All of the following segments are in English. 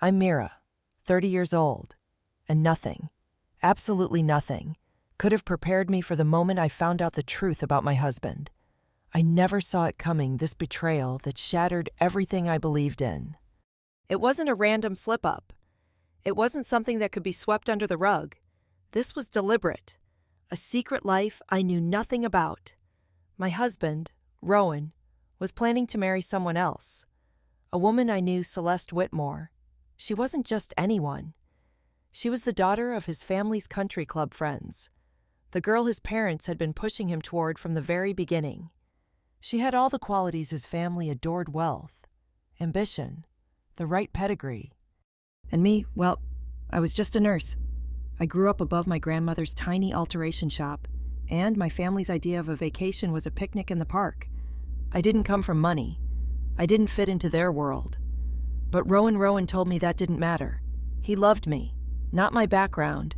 I'm Mira, 30 years old, and nothing, absolutely nothing, could have prepared me for the moment I found out the truth about my husband. I never saw it coming, this betrayal that shattered everything I believed in. It wasn't a random slip-up. It wasn't something that could be swept under the rug. This was deliberate, a secret life I knew nothing about. My husband, Rowan, was planning to marry someone else, a woman I knew, Celeste Whitmore. She wasn't just anyone. She was the daughter of his family's country club friends, the girl his parents had been pushing him toward from the very beginning. She had all the qualities his family adored: wealth, ambition, the right pedigree. And me, well, I was just a nurse. I grew up above my grandmother's tiny alteration shop, and my family's idea of a vacation was a picnic in the park. I didn't come from money. I didn't fit into their world. But Rowan told me that didn't matter. He loved me, not my background.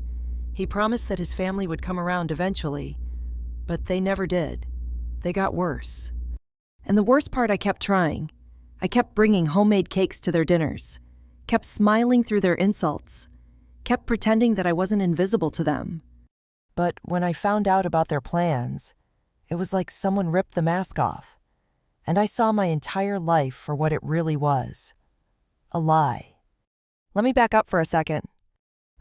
He promised that his family would come around eventually, but they never did. They got worse. And the worst part, I kept trying. I kept bringing homemade cakes to their dinners, kept smiling through their insults, kept pretending that I wasn't invisible to them. But when I found out about their plans, it was like someone ripped the mask off, and I saw my entire life for what it really was: a lie. Let me back up for a second.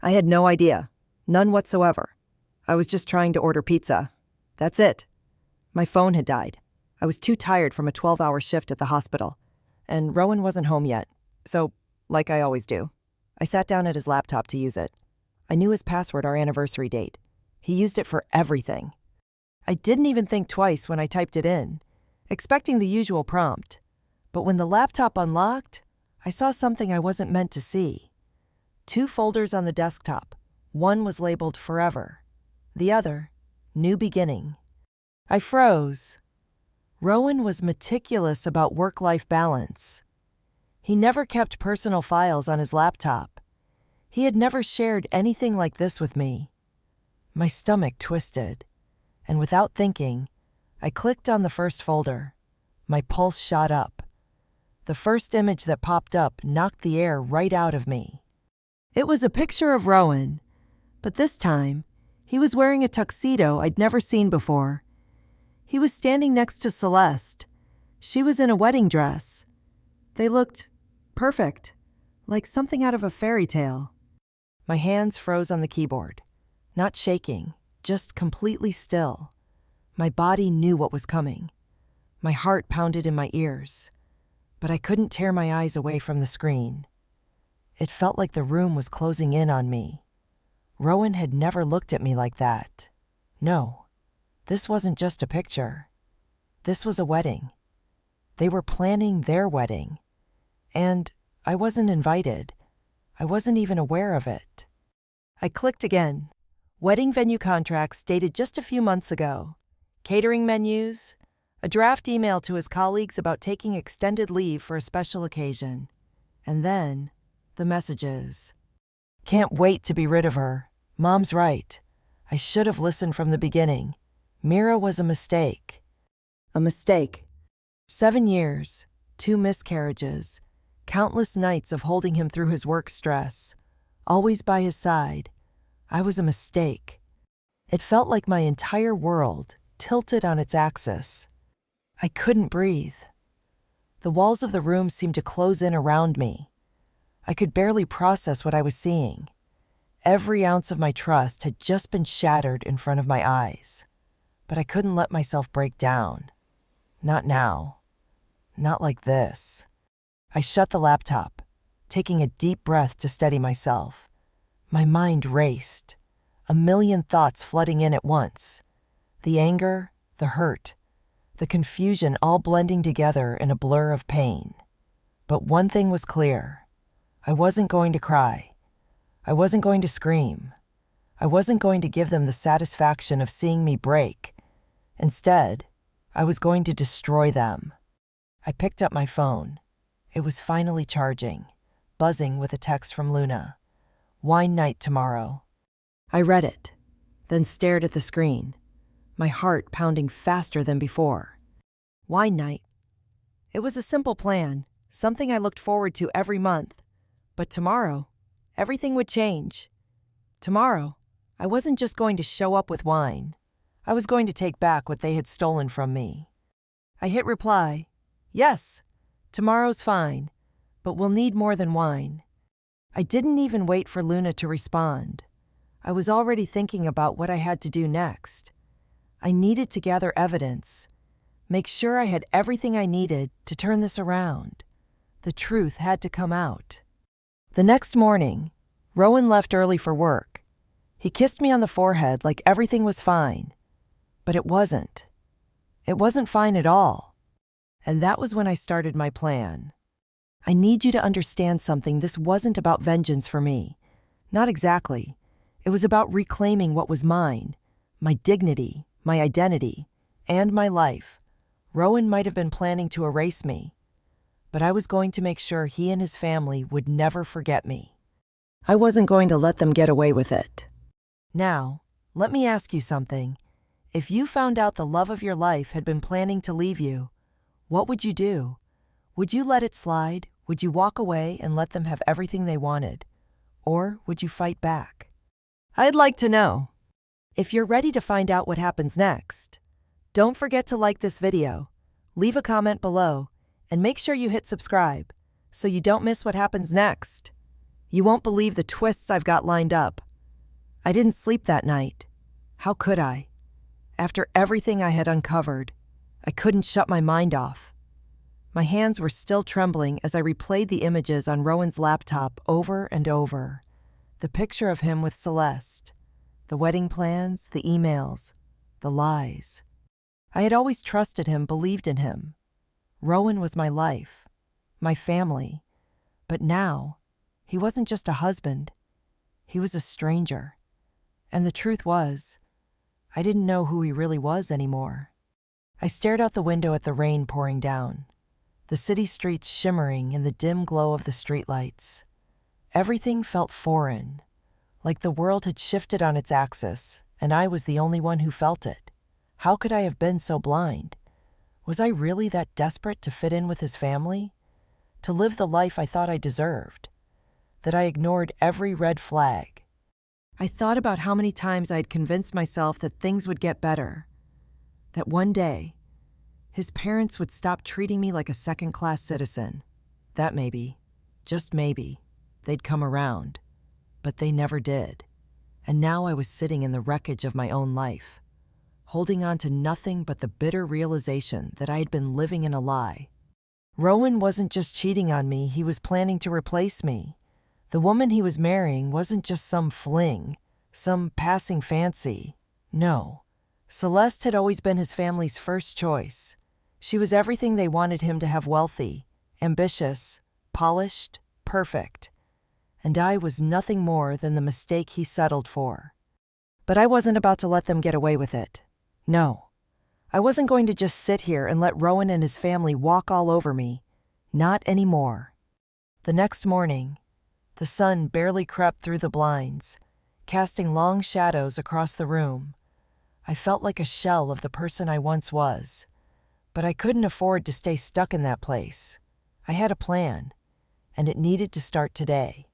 I had no idea, none whatsoever. I was just trying to order pizza. That's it. My phone had died. I was too tired from a 12-hour shift at the hospital, and Rowan wasn't home yet, so, like I always do, I sat down at his laptop to use it. I knew his password, our anniversary date. He used it for everything. I didn't even think twice when I typed it in, expecting the usual prompt. But when the laptop unlocked, I saw something I wasn't meant to see. 2 folders on the desktop. One was labeled Forever. The other, New Beginning. I froze. Rowan was meticulous about work-life balance. He never kept personal files on his laptop. He had never shared anything like this with me. My stomach twisted, and without thinking, I clicked on the first folder. My pulse shot up. The first image that popped up knocked the air right out of me. It was a picture of Rowan, but this time, he was wearing a tuxedo I'd never seen before. He was standing next to Celeste. She was in a wedding dress. They looked perfect, like something out of a fairy tale. My hands froze on the keyboard, not shaking, just completely still. My body knew what was coming. My heart pounded in my ears, but I couldn't tear my eyes away from the screen. It felt like the room was closing in on me. Rowan had never looked at me like that. No, this wasn't just a picture. This was a wedding. They were planning their wedding. And I wasn't invited. I wasn't even aware of it. I clicked again. Wedding venue contracts dated just a few months ago. Catering menus. A draft email to his colleagues about taking extended leave for a special occasion. And then, the messages. Can't wait to be rid of her. Mom's right. I should have listened from the beginning. Mira was a mistake. A mistake. 7 years, 2 miscarriages, countless nights of holding him through his work stress, always by his side. I was a mistake. It felt like my entire world tilted on its axis. I couldn't breathe. The walls of the room seemed to close in around me. I could barely process what I was seeing. Every ounce of my trust had just been shattered in front of my eyes. But I couldn't let myself break down. Not now. Not like this. I shut the laptop, taking a deep breath to steady myself. My mind raced, a million thoughts flooding in at once. The anger, the hurt, the confusion all blending together in a blur of pain. But one thing was clear. I wasn't going to cry. I wasn't going to scream. I wasn't going to give them the satisfaction of seeing me break. Instead, I was going to destroy them. I picked up my phone. It was finally charging, buzzing with a text from Luna. Wine night tomorrow. I read it, then stared at the screen, my heart pounding faster than before. Wine night. It was a simple plan, something I looked forward to every month. But tomorrow, everything would change. Tomorrow, I wasn't just going to show up with wine. I was going to take back what they had stolen from me. I hit reply. Yes, tomorrow's fine, but we'll need more than wine. I didn't even wait for Luna to respond. I was already thinking about what I had to do next. I needed to gather evidence, make sure I had everything I needed to turn this around. The truth had to come out. The next morning, Rowan left early for work. He kissed me on the forehead like everything was fine. But it wasn't. It wasn't fine at all. And that was when I started my plan. I need you to understand something. This wasn't about vengeance for me. Not exactly. It was about reclaiming what was mine, my dignity, my identity, and my life. Rowan might have been planning to erase me, but I was going to make sure he and his family would never forget me. I wasn't going to let them get away with it. Now, let me ask you something. If you found out the love of your life had been planning to leave you, what would you do? Would you let it slide? Would you walk away and let them have everything they wanted? Or would you fight back? I'd like to know. If you're ready to find out what happens next, don't forget to like this video, leave a comment below, and make sure you hit subscribe so you don't miss what happens next. You won't believe the twists I've got lined up. I didn't sleep that night. How could I? After everything I had uncovered, I couldn't shut my mind off. My hands were still trembling as I replayed the images on Rowan's laptop over and over. The picture of him with Celeste, the wedding plans, the emails, the lies. I had always trusted him, believed in him. Rowan was my life, my family. But now, he wasn't just a husband. He was a stranger. And the truth was, I didn't know who he really was anymore. I stared out the window at the rain pouring down, the city streets shimmering in the dim glow of the streetlights. Everything felt foreign, like the world had shifted on its axis, and I was the only one who felt it. How could I have been so blind? Was I really that desperate to fit in with his family? To live the life I thought I deserved? That I ignored every red flag? I thought about how many times I had convinced myself that things would get better. That one day, his parents would stop treating me like a second-class citizen. That maybe, just maybe, they'd come around. But they never did. And now I was sitting in the wreckage of my own life, holding on to nothing but the bitter realization that I had been living in a lie. Rowan wasn't just cheating on me, he was planning to replace me. The woman he was marrying wasn't just some fling, some passing fancy. No. Celeste had always been his family's first choice. She was everything they wanted him to have: wealthy, ambitious, polished, perfect. And I was nothing more than the mistake he settled for. But I wasn't about to let them get away with it. No. I wasn't going to just sit here and let Rowan and his family walk all over me. Not anymore. The next morning, the sun barely crept through the blinds, casting long shadows across the room. I felt like a shell of the person I once was, but I couldn't afford to stay stuck in that place. I had a plan, and it needed to start today.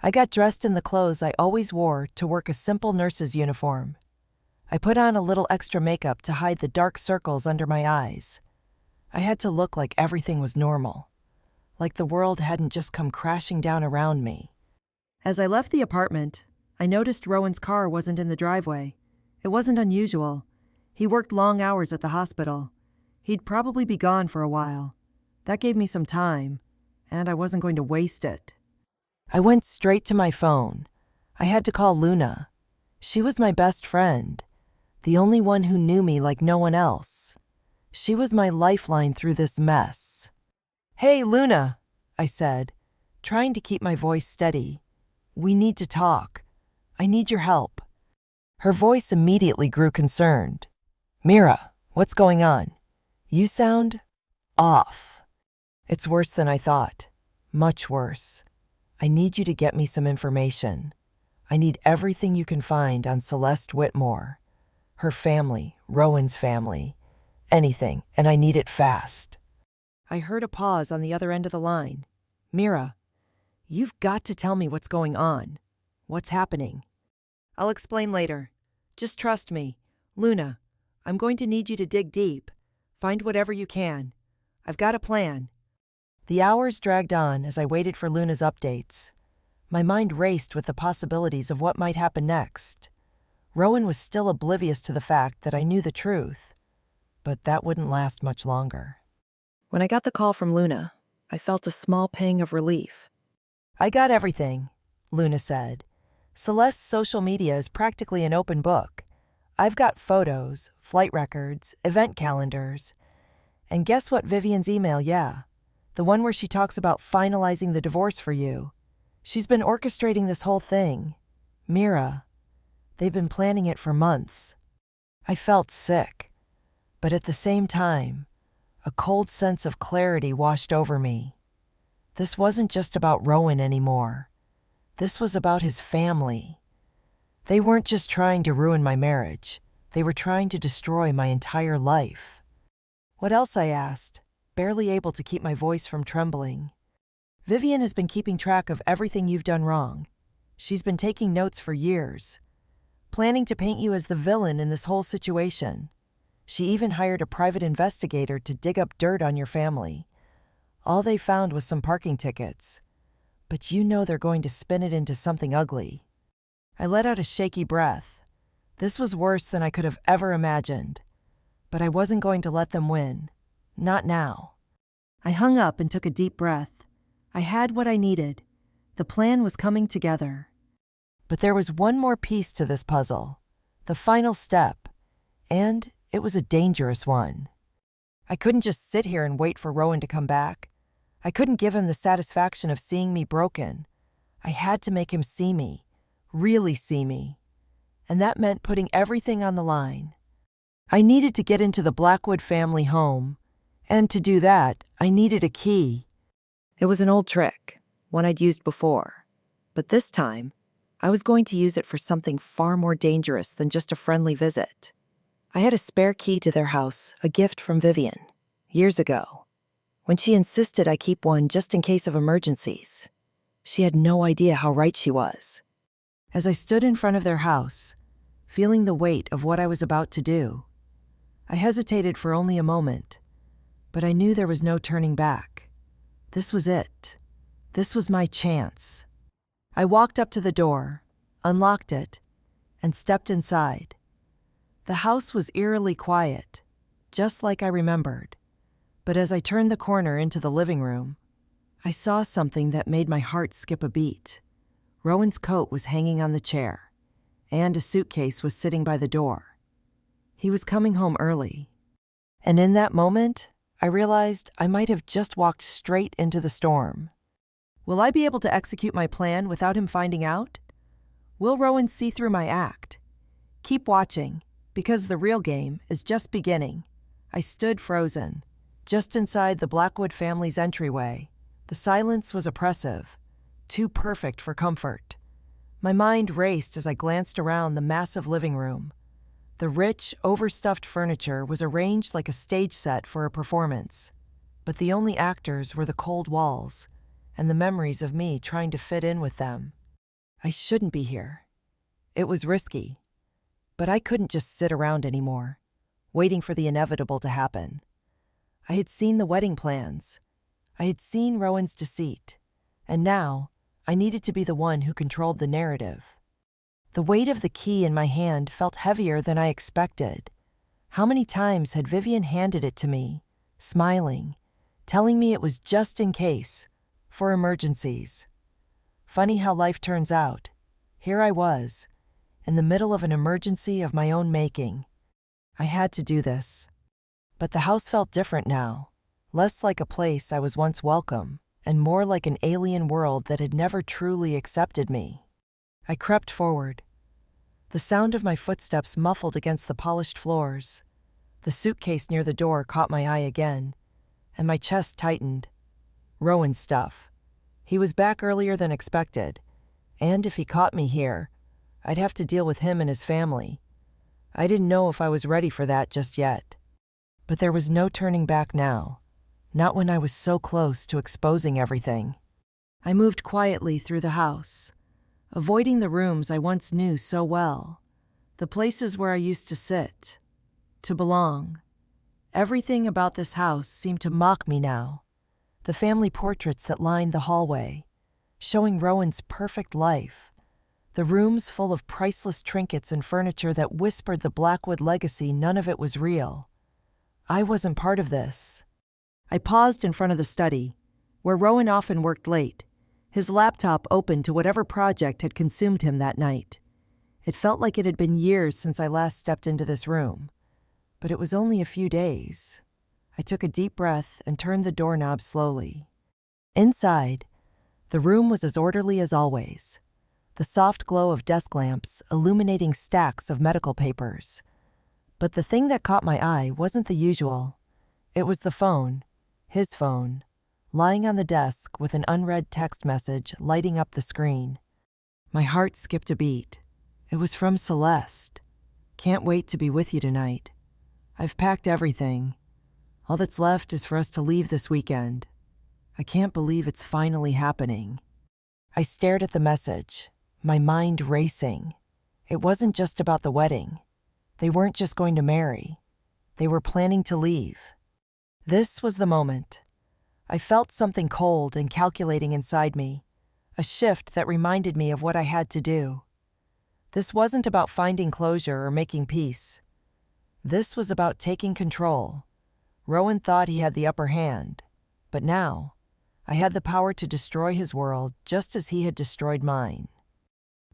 I got dressed in the clothes I always wore to work, a simple nurse's uniform. I put on a little extra makeup to hide the dark circles under my eyes. I had to look like everything was normal, like the world hadn't just come crashing down around me. As I left the apartment, I noticed Rowan's car wasn't in the driveway. It wasn't unusual. He worked long hours at the hospital. He'd probably be gone for a while. That gave me some time, and I wasn't going to waste it. I went straight to my phone. I had to call Luna. She was my best friend, the only one who knew me like no one else. She was my lifeline through this mess. "Hey, Luna," I said, trying to keep my voice steady. "We need to talk. I need your help." Her voice immediately grew concerned. "Mira, what's going on? You sound off." "It's worse than I thought. Much worse. I need you to get me some information. I need everything you can find on Celeste Whitmore, her family, Rowan's family, anything, and I need it fast." I heard a pause on the other end of the line. "Mira, You've got to tell me what's going on. What's happening? I'll explain later. Just trust me. Luna, I'm going to need you to dig deep. Find whatever you can. I've got a plan. The hours dragged on as I waited for Luna's updates. My mind raced with the possibilities of what might happen next. Rowan was still oblivious to the fact that I knew the truth, but that wouldn't last much longer. When I got the call from Luna, I felt a small pang of relief. I got everything, Luna said. Celeste's social media is practically an open book. I've got photos, flight records, event calendars. And guess what Vivian's email, yeah. The one where she talks about finalizing the divorce for you. She's been orchestrating this whole thing. Mira. They've been planning it for months. I felt sick, but at the same time, a cold sense of clarity washed over me. This wasn't just about Rowan anymore. This was about his family. They weren't just trying to ruin my marriage. They were trying to destroy my entire life. What else, I asked, barely able to keep my voice from trembling. Vivian has been keeping track of everything you've done wrong. She's been taking notes for years, planning to paint you as the villain in this whole situation. She even hired a private investigator to dig up dirt on your family. All they found was some parking tickets. But you know they're going to spin it into something ugly. I let out a shaky breath. This was worse than I could have ever imagined. But I wasn't going to let them win. Not now. I hung up and took a deep breath. I had what I needed. The plan was coming together. But there was one more piece to this puzzle. The final step. And it was a dangerous one. I couldn't just sit here and wait for Rowan to come back. I couldn't give him the satisfaction of seeing me broken. I had to make him see me. Really see me. And that meant putting everything on the line. I needed to get into the Blackwood family home. And to do that, I needed a key. It was an old trick, one I'd used before. But this time, I was going to use it for something far more dangerous than just a friendly visit. I had a spare key to their house, a gift from Vivian, years ago, when she insisted I keep one just in case of emergencies. She had no idea how right she was. As I stood in front of their house, feeling the weight of what I was about to do, I hesitated for only a moment, but I knew there was no turning back. This was it. This was my chance. I walked up to the door, unlocked it, and stepped inside. The house was eerily quiet, just like I remembered. But as I turned the corner into the living room, I saw something that made my heart skip a beat. Rowan's coat was hanging on the chair, and a suitcase was sitting by the door. He was coming home early. And in that moment, I realized I might have just walked straight into the storm. Will I be able to execute my plan without him finding out? Will Rowan see through my act? Keep watching, because the real game is just beginning. I stood frozen, just inside the Blackwood family's entryway. The silence was oppressive, too perfect for comfort. My mind raced as I glanced around the massive living room. The rich, overstuffed furniture was arranged like a stage set for a performance, but the only actors were the cold walls and the memories of me trying to fit in with them. I shouldn't be here. It was risky, but I couldn't just sit around anymore, waiting for the inevitable to happen. I had seen the wedding plans. I had seen Rowan's deceit, and now I needed to be the one who controlled the narrative. The weight of the key in my hand felt heavier than I expected. How many times had Vivian handed it to me, smiling, telling me it was just in case, for emergencies. Funny how life turns out. Here I was, in the middle of an emergency of my own making. I had to do this. But the house felt different now, less like a place I was once welcome, and more like an alien world that had never truly accepted me. I crept forward. The sound of my footsteps muffled against the polished floors. The suitcase near the door caught my eye again, and my chest tightened. Rowan's stuff. He was back earlier than expected, and if he caught me here, I'd have to deal with him and his family. I didn't know if I was ready for that just yet. But there was no turning back now, not when I was so close to exposing everything. I moved quietly through the house, avoiding the rooms I once knew so well, the places where I used to sit, to belong. Everything about this house seemed to mock me now. The family portraits that lined the hallway, showing Rowan's perfect life. The rooms full of priceless trinkets and furniture that whispered the Blackwood legacy. None of it was real. I wasn't part of this. I paused in front of the study, where Rowan often worked late, his laptop open to whatever project had consumed him that night. It felt like it had been years since I last stepped into this room, but it was only a few days. I took a deep breath and turned the doorknob slowly. Inside, the room was as orderly as always, the soft glow of desk lamps illuminating stacks of medical papers. But the thing that caught my eye wasn't the usual. It was the phone, his phone, lying on the desk with an unread text message lighting up the screen. My heart skipped a beat. It was from Celeste. "Can't wait to be with you tonight. I've packed everything. All that's left is for us to leave this weekend. I can't believe it's finally happening." I stared at the message, my mind racing. It wasn't just about the wedding. They weren't just going to marry. They were planning to leave. This was the moment. I felt something cold and calculating inside me, a shift that reminded me of what I had to do. This wasn't about finding closure or making peace. This was about taking control. Rowan thought he had the upper hand, but now I had the power to destroy his world just as he had destroyed mine.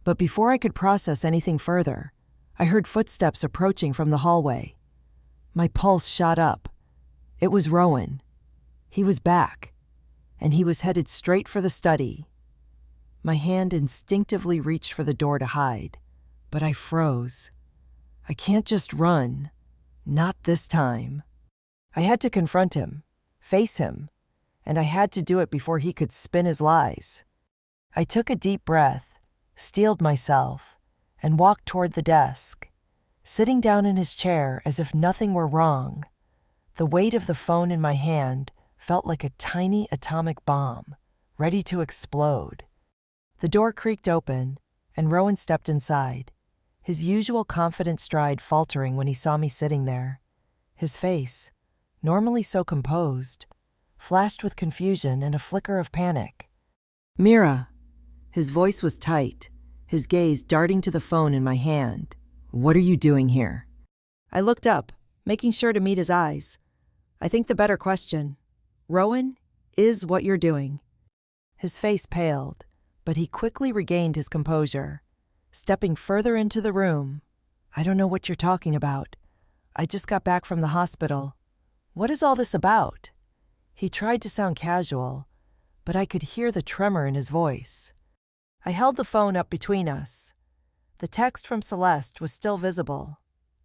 But before I could process anything further, I heard footsteps approaching from the hallway. My pulse shot up. It was Rowan. He was back, and he was headed straight for the study. My hand instinctively reached for the door to hide, but I froze. I can't just run. Not this time. I had to confront him, face him, and I had to do it before he could spin his lies. I took a deep breath, steeled myself, and walked toward the desk, sitting down in his chair as if nothing were wrong. The weight of the phone in my hand felt like a tiny atomic bomb, ready to explode. The door creaked open, and Rowan stepped inside, his usual confident stride faltering when he saw me sitting there. His face, normally so composed, flashed with confusion and a flicker of panic. "Mira." His voice was tight, his gaze darting to the phone in my hand. "What are you doing here?" I looked up, making sure to meet his eyes. "I think the better question, Rowan, is what you're doing." His face paled, but he quickly regained his composure. Stepping further into the room, "I don't know what you're talking about. I just got back from the hospital. What is all this about?" He tried to sound casual, but I could hear the tremor in his voice. I held the phone up between us. The text from Celeste was still visible.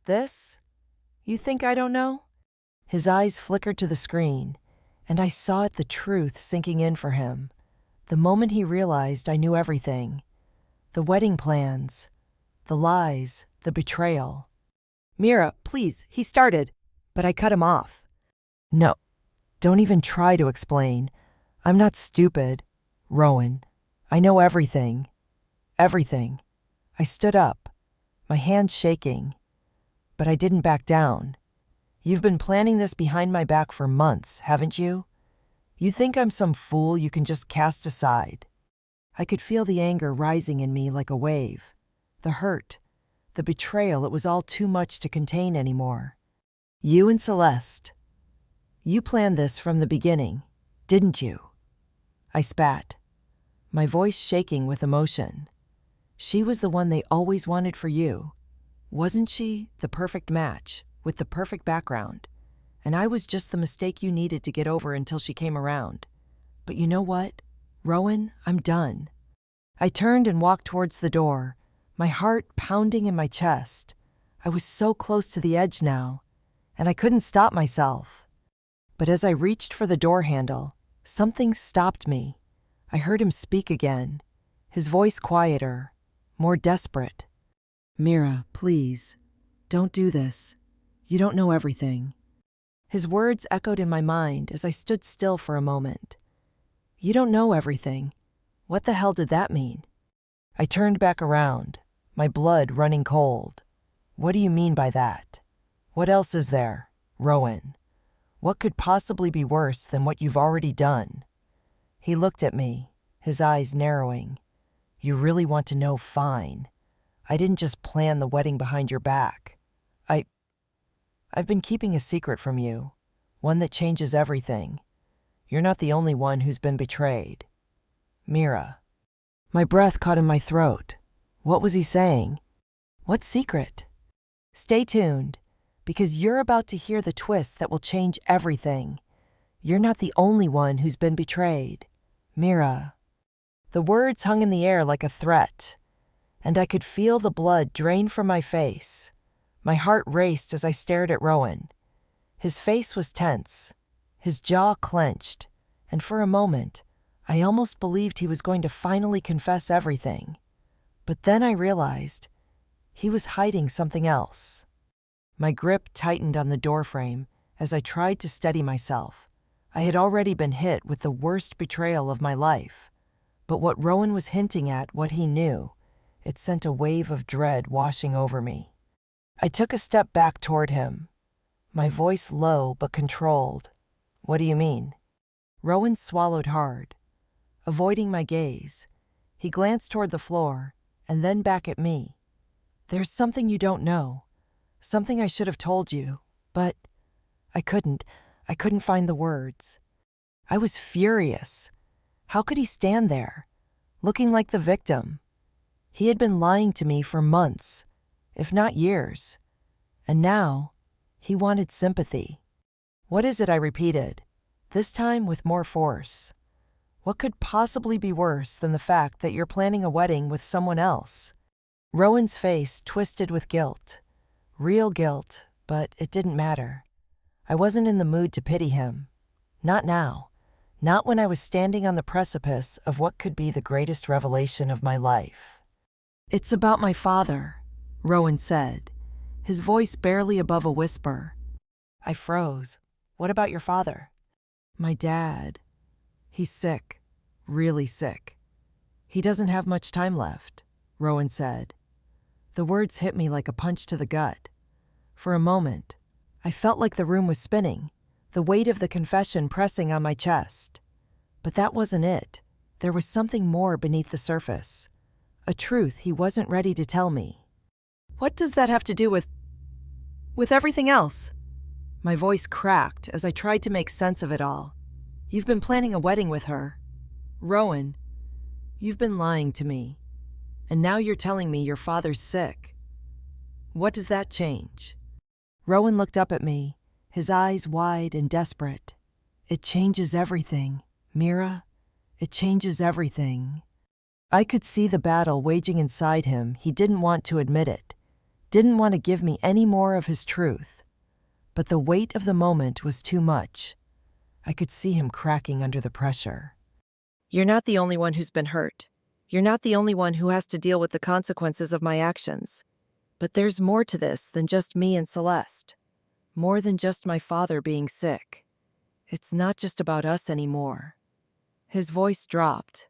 "This? You think I don't know?" His eyes flickered to the screen, and I saw it, the truth sinking in for him. The moment he realized I knew everything. The wedding plans, the lies, the betrayal. "Mira, please," he started, but I cut him off. "No, don't even try to explain. I'm not stupid, Rowan. I know everything. Everything." I stood up, my hands shaking, but I didn't back down. "You've been planning this behind my back for months, haven't you? You think I'm some fool you can just cast aside?" I could feel the anger rising in me like a wave. The hurt, the betrayal, it was all too much to contain anymore. "You and Celeste, you planned this from the beginning, didn't you?" I spat, my voice shaking with emotion. "She was the one they always wanted for you. Wasn't she the perfect match, with the perfect background? And I was just the mistake you needed to get over until she came around. But you know what, Rowan, I'm done." I turned and walked towards the door, my heart pounding in my chest. I was so close to the edge now, and I couldn't stop myself. But as I reached for the door handle, something stopped me. I heard him speak again, his voice quieter, more desperate. "Mira, please, don't do this. You don't know everything." His words echoed in my mind as I stood still for a moment. "You don't know everything. What the hell did that mean? I turned back around, my blood running cold. What do you mean by that? What else is there, Rowan? What could possibly be worse than what you've already done? He looked at me, his eyes narrowing. You really want to know? Fine. I didn't just plan the wedding behind your back. I've been keeping a secret from you, one that changes everything. You're not the only one who's been betrayed. Mira. My breath caught in my throat. What was he saying? What secret? Stay tuned, because you're about to hear the twist that will change everything. You're not the only one who's been betrayed. Mira. The words hung in the air like a threat, and I could feel the blood drain from my face. My heart raced as I stared at Rowan. His face was tense, his jaw clenched, and for a moment, I almost believed he was going to finally confess everything. But then I realized he was hiding something else. My grip tightened on the doorframe as I tried to steady myself. I had already been hit with the worst betrayal of my life. But what Rowan was hinting at, what he knew, it sent a wave of dread washing over me. I took a step back toward him, my voice low but controlled. What do you mean? Rowan swallowed hard. Avoiding my gaze, he glanced toward the floor and then back at me. There's something you don't know, something I should have told you, but I couldn't find the words. I was furious. How could he stand there, looking like the victim? He had been lying to me for months, if not years, and now he wanted sympathy. What is it? I repeated, this time with more force. What could possibly be worse than the fact that you're planning a wedding with someone else? Rowan's face twisted with guilt. Real guilt, but it didn't matter. I wasn't in the mood to pity him. Not now. Not when I was standing on the precipice of what could be the greatest revelation of my life. It's about my father, Rowan said, his voice barely above a whisper. I froze. What about your father? My dad. He's sick, really sick. He doesn't have much time left, Rowan said. The words hit me like a punch to the gut. For a moment, I felt like the room was spinning, the weight of the confession pressing on my chest. But that wasn't it. There was something more beneath the surface. A truth he wasn't ready to tell me. What does that have to do with everything else? My voice cracked as I tried to make sense of it all. You've been planning a wedding with her. Rowan, you've been lying to me. And now you're telling me your father's sick. What does that change? Rowan looked up at me, his eyes wide and desperate. It changes everything, Mira. It changes everything. I could see the battle waging inside him. He didn't want to admit it, didn't want to give me any more of his truth. But the weight of the moment was too much. I could see him cracking under the pressure. You're not the only one who's been hurt. You're not the only one who has to deal with the consequences of my actions. But there's more to this than just me and Celeste. More than just my father being sick. It's not just about us anymore. His voice dropped,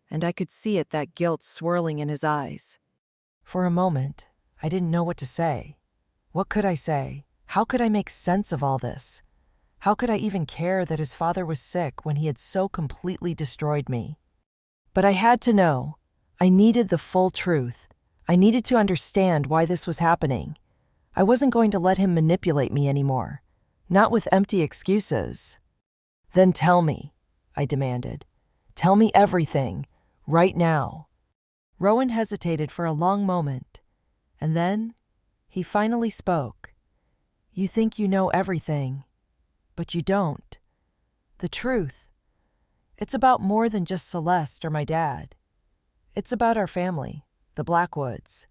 and I could see it, that guilt swirling in his eyes. For a moment, I didn't know what to say. What could I say? How could I make sense of all this? How could I even care that his father was sick when he had so completely destroyed me? But I had to know. I needed the full truth. I needed to understand why this was happening. I wasn't going to let him manipulate me anymore. Not with empty excuses. Then tell me, I demanded. Tell me everything, right now. Rowan hesitated for a long moment, and then he finally spoke. You think you know everything, but you don't. The truth. It's about more than just Celeste or my dad. It's about our family, the Blackwoods.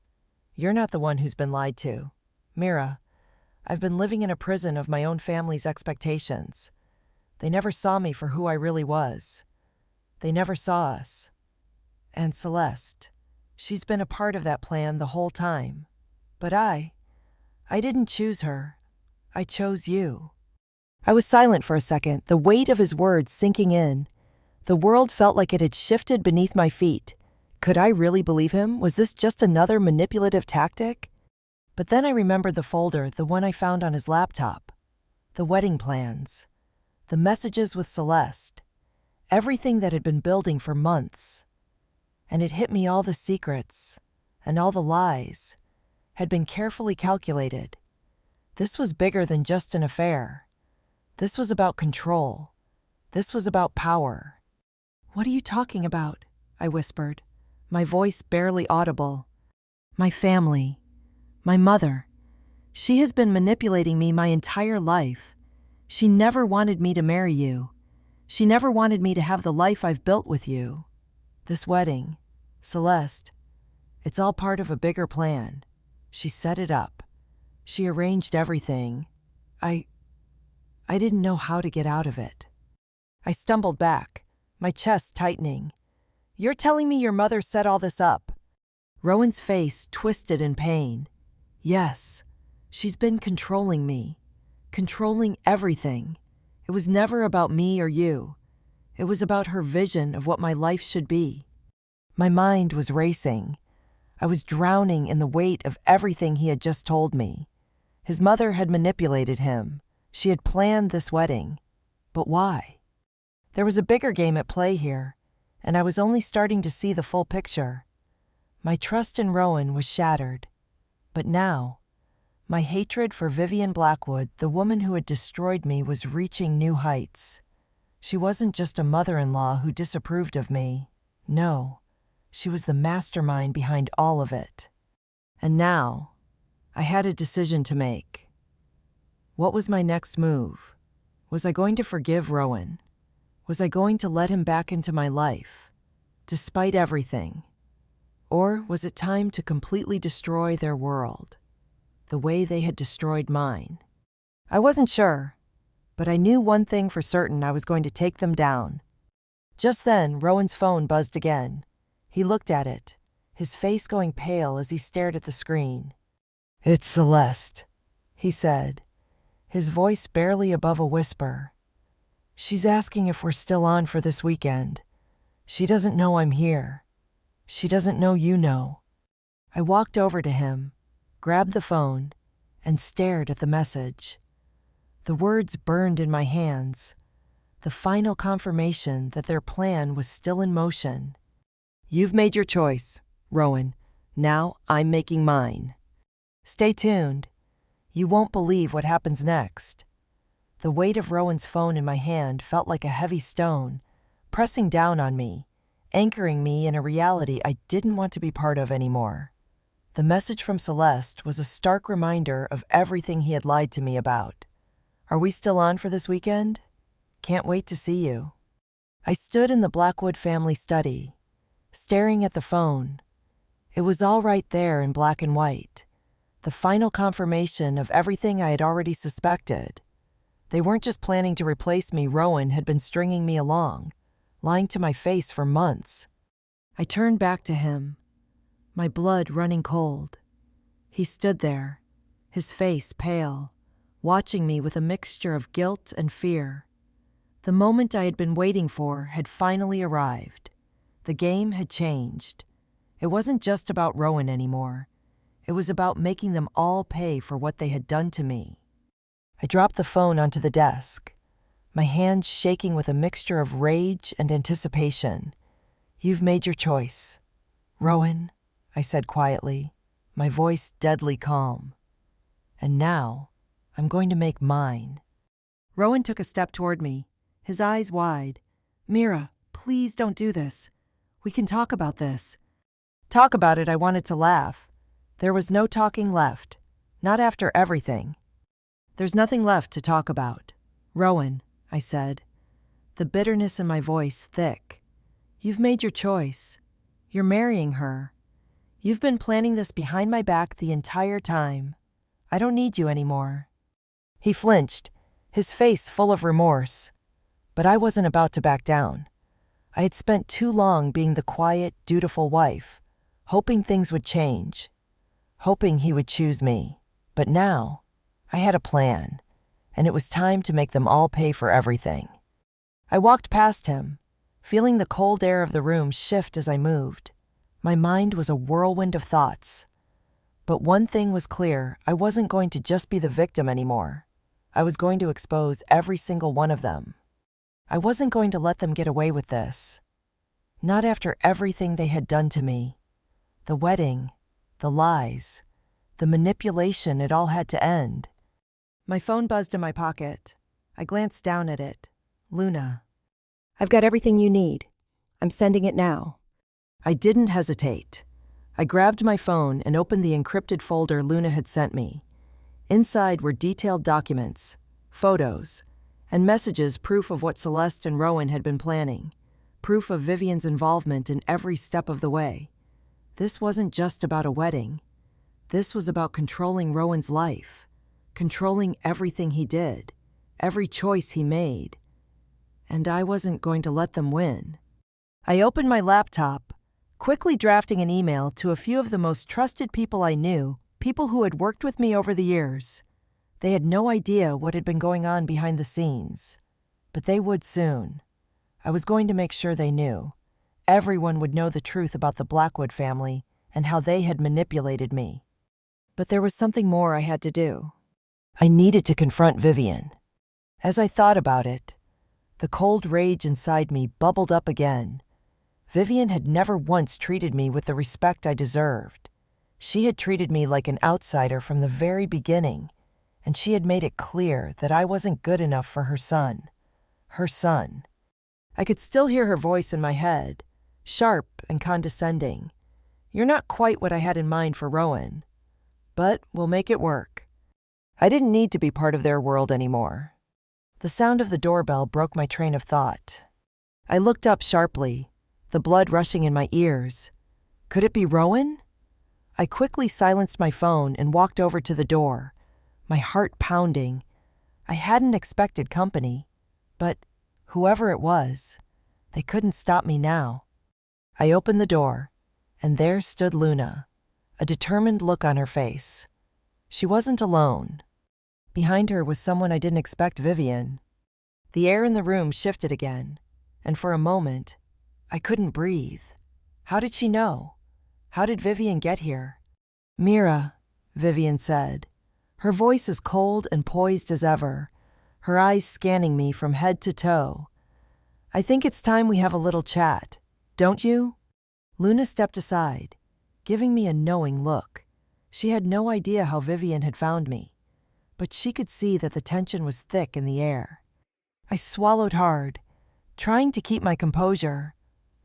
You're not the one who's been lied to. Mira, I've been living in a prison of my own family's expectations. They never saw me for who I really was. They never saw us. And Celeste, she's been a part of that plan the whole time. But I didn't choose her. I chose you. I was silent for a second, the weight of his words sinking in. The world felt like it had shifted beneath my feet. Could I really believe him? Was this just another manipulative tactic? But then I remembered the folder, the one I found on his laptop. The wedding plans. The messages with Celeste. Everything that had been building for months. And it hit me, all the secrets and all the lies had been carefully calculated. This was bigger than just an affair. This was about control. This was about power. "What are you talking about?" I whispered, my voice barely audible. "My family. My mother. She has been manipulating me my entire life. She never wanted me to marry you. She never wanted me to have the life I've built with you. This wedding, Celeste, it's all part of a bigger plan. She set it up. She arranged everything. I didn't know how to get out of it." I stumbled back, my chest tightening. "You're telling me your mother set all this up?" Rowan's face twisted in pain. "Yes, she's been controlling me, controlling everything. It was never about me or you. It was about her vision of what my life should be." My mind was racing. I was drowning in the weight of everything he had just told me. His mother had manipulated him. She had planned this wedding. But why? There was a bigger game at play here, and I was only starting to see the full picture. My trust in Rowan was shattered. But now, my hatred for Vivian Blackwood, the woman who had destroyed me, was reaching new heights. She wasn't just a mother-in-law who disapproved of me. No, she was the mastermind behind all of it. And now, I had a decision to make. What was my next move? Was I going to forgive Rowan? Was I going to let him back into my life, despite everything? Or was it time to completely destroy their world, the way they had destroyed mine? I wasn't sure, but I knew one thing for certain: I was going to take them down. Just then, Rowan's phone buzzed again. He looked at it, his face going pale as he stared at the screen. "It's Celeste," he said, his voice barely above a whisper. "She's asking if we're still on for this weekend. She doesn't know I'm here. She doesn't know you know." I walked over to him, grabbed the phone, and stared at the message. The words burned in my hands, the final confirmation that their plan was still in motion. "You've made your choice, Rowan. Now I'm making mine. Stay tuned. You won't believe what happens next." The weight of Rowan's phone in my hand felt like a heavy stone, pressing down on me, anchoring me in a reality I didn't want to be part of anymore. The message from Celeste was a stark reminder of everything he had lied to me about. "Are we still on for this weekend? Can't wait to see you." I stood in the Blackwood family study, staring at the phone. It was all right there in black and white, the final confirmation of everything I had already suspected. They weren't just planning to replace me. Rowan had been stringing me along, lying to my face for months. I turned back to him, my blood running cold. He stood there, his face pale, watching me with a mixture of guilt and fear. The moment I had been waiting for had finally arrived. The game had changed. It wasn't just about Rowan anymore. It was about making them all pay for what they had done to me. I dropped the phone onto the desk, my hands shaking with a mixture of rage and anticipation. "You've made your choice, Rowan," I said quietly, my voice deadly calm. "And now, I'm going to make mine." Rowan took a step toward me, his eyes wide. "Mira, please don't do this. We can talk about this." Talk about it? I wanted to laugh. There was no talking left, not after everything. "There's nothing left to talk about, Rowan," I said, the bitterness in my voice thick. "You've made your choice. You're marrying her. You've been planning this behind my back the entire time. I don't need you anymore." He flinched, his face full of remorse. But I wasn't about to back down. I had spent too long being the quiet, dutiful wife, hoping things would change, hoping he would choose me. But now, I had a plan, and it was time to make them all pay for everything. I walked past him, feeling the cold air of the room shift as I moved. My mind was a whirlwind of thoughts. But one thing was clear: I wasn't going to just be the victim anymore. I was going to expose every single one of them. I wasn't going to let them get away with this. Not after everything they had done to me. The wedding, the lies, the manipulation, it all had to end. My phone buzzed in my pocket. I glanced down at it. Luna. I've got everything you need. I'm sending it now. I didn't hesitate. I grabbed my phone and opened the encrypted folder Luna had sent me. Inside were detailed documents, photos, and messages, proof of what Celeste and Rowan had been planning, proof of Vivian's involvement in every step of the way. This wasn't just about a wedding. This was about controlling Rowan's life, controlling everything he did, every choice he made. And I wasn't going to let them win. I opened my laptop, quickly drafting an email to a few of the most trusted people I knew, people who had worked with me over the years. They had no idea what had been going on behind the scenes, but they would soon. I was going to make sure they knew. Everyone would know the truth about the Blackwood family and how they had manipulated me. But there was something more I had to do. I needed to confront Vivian. As I thought about it, the cold rage inside me bubbled up again. Vivian had never once treated me with the respect I deserved. She had treated me like an outsider from the very beginning, and she had made it clear that I wasn't good enough for her son. Her son. I could still hear her voice in my head, sharp and condescending. "You're not quite what I had in mind for Rowan, but we'll make it work." I didn't need to be part of their world anymore. The sound of the doorbell broke my train of thought. I looked up sharply, the blood rushing in my ears. Could it be Rowan? I quickly silenced my phone and walked over to the door, my heart pounding. I hadn't expected company, but whoever it was, they couldn't stop me now. I opened the door, and there stood Luna, a determined look on her face. She wasn't alone. Behind her was someone I didn't expect: Vivian. The air in the room shifted again, and for a moment, I couldn't breathe. How did she know? How did Vivian get here? "Mira," Vivian said, her voice as cold and poised as ever, her eyes scanning me from head to toe. "I think it's time we have a little chat, don't you?" Luna stepped aside, giving me a knowing look. She had no idea how Vivian had found me, but she could see that the tension was thick in the air. I swallowed hard, trying to keep my composure.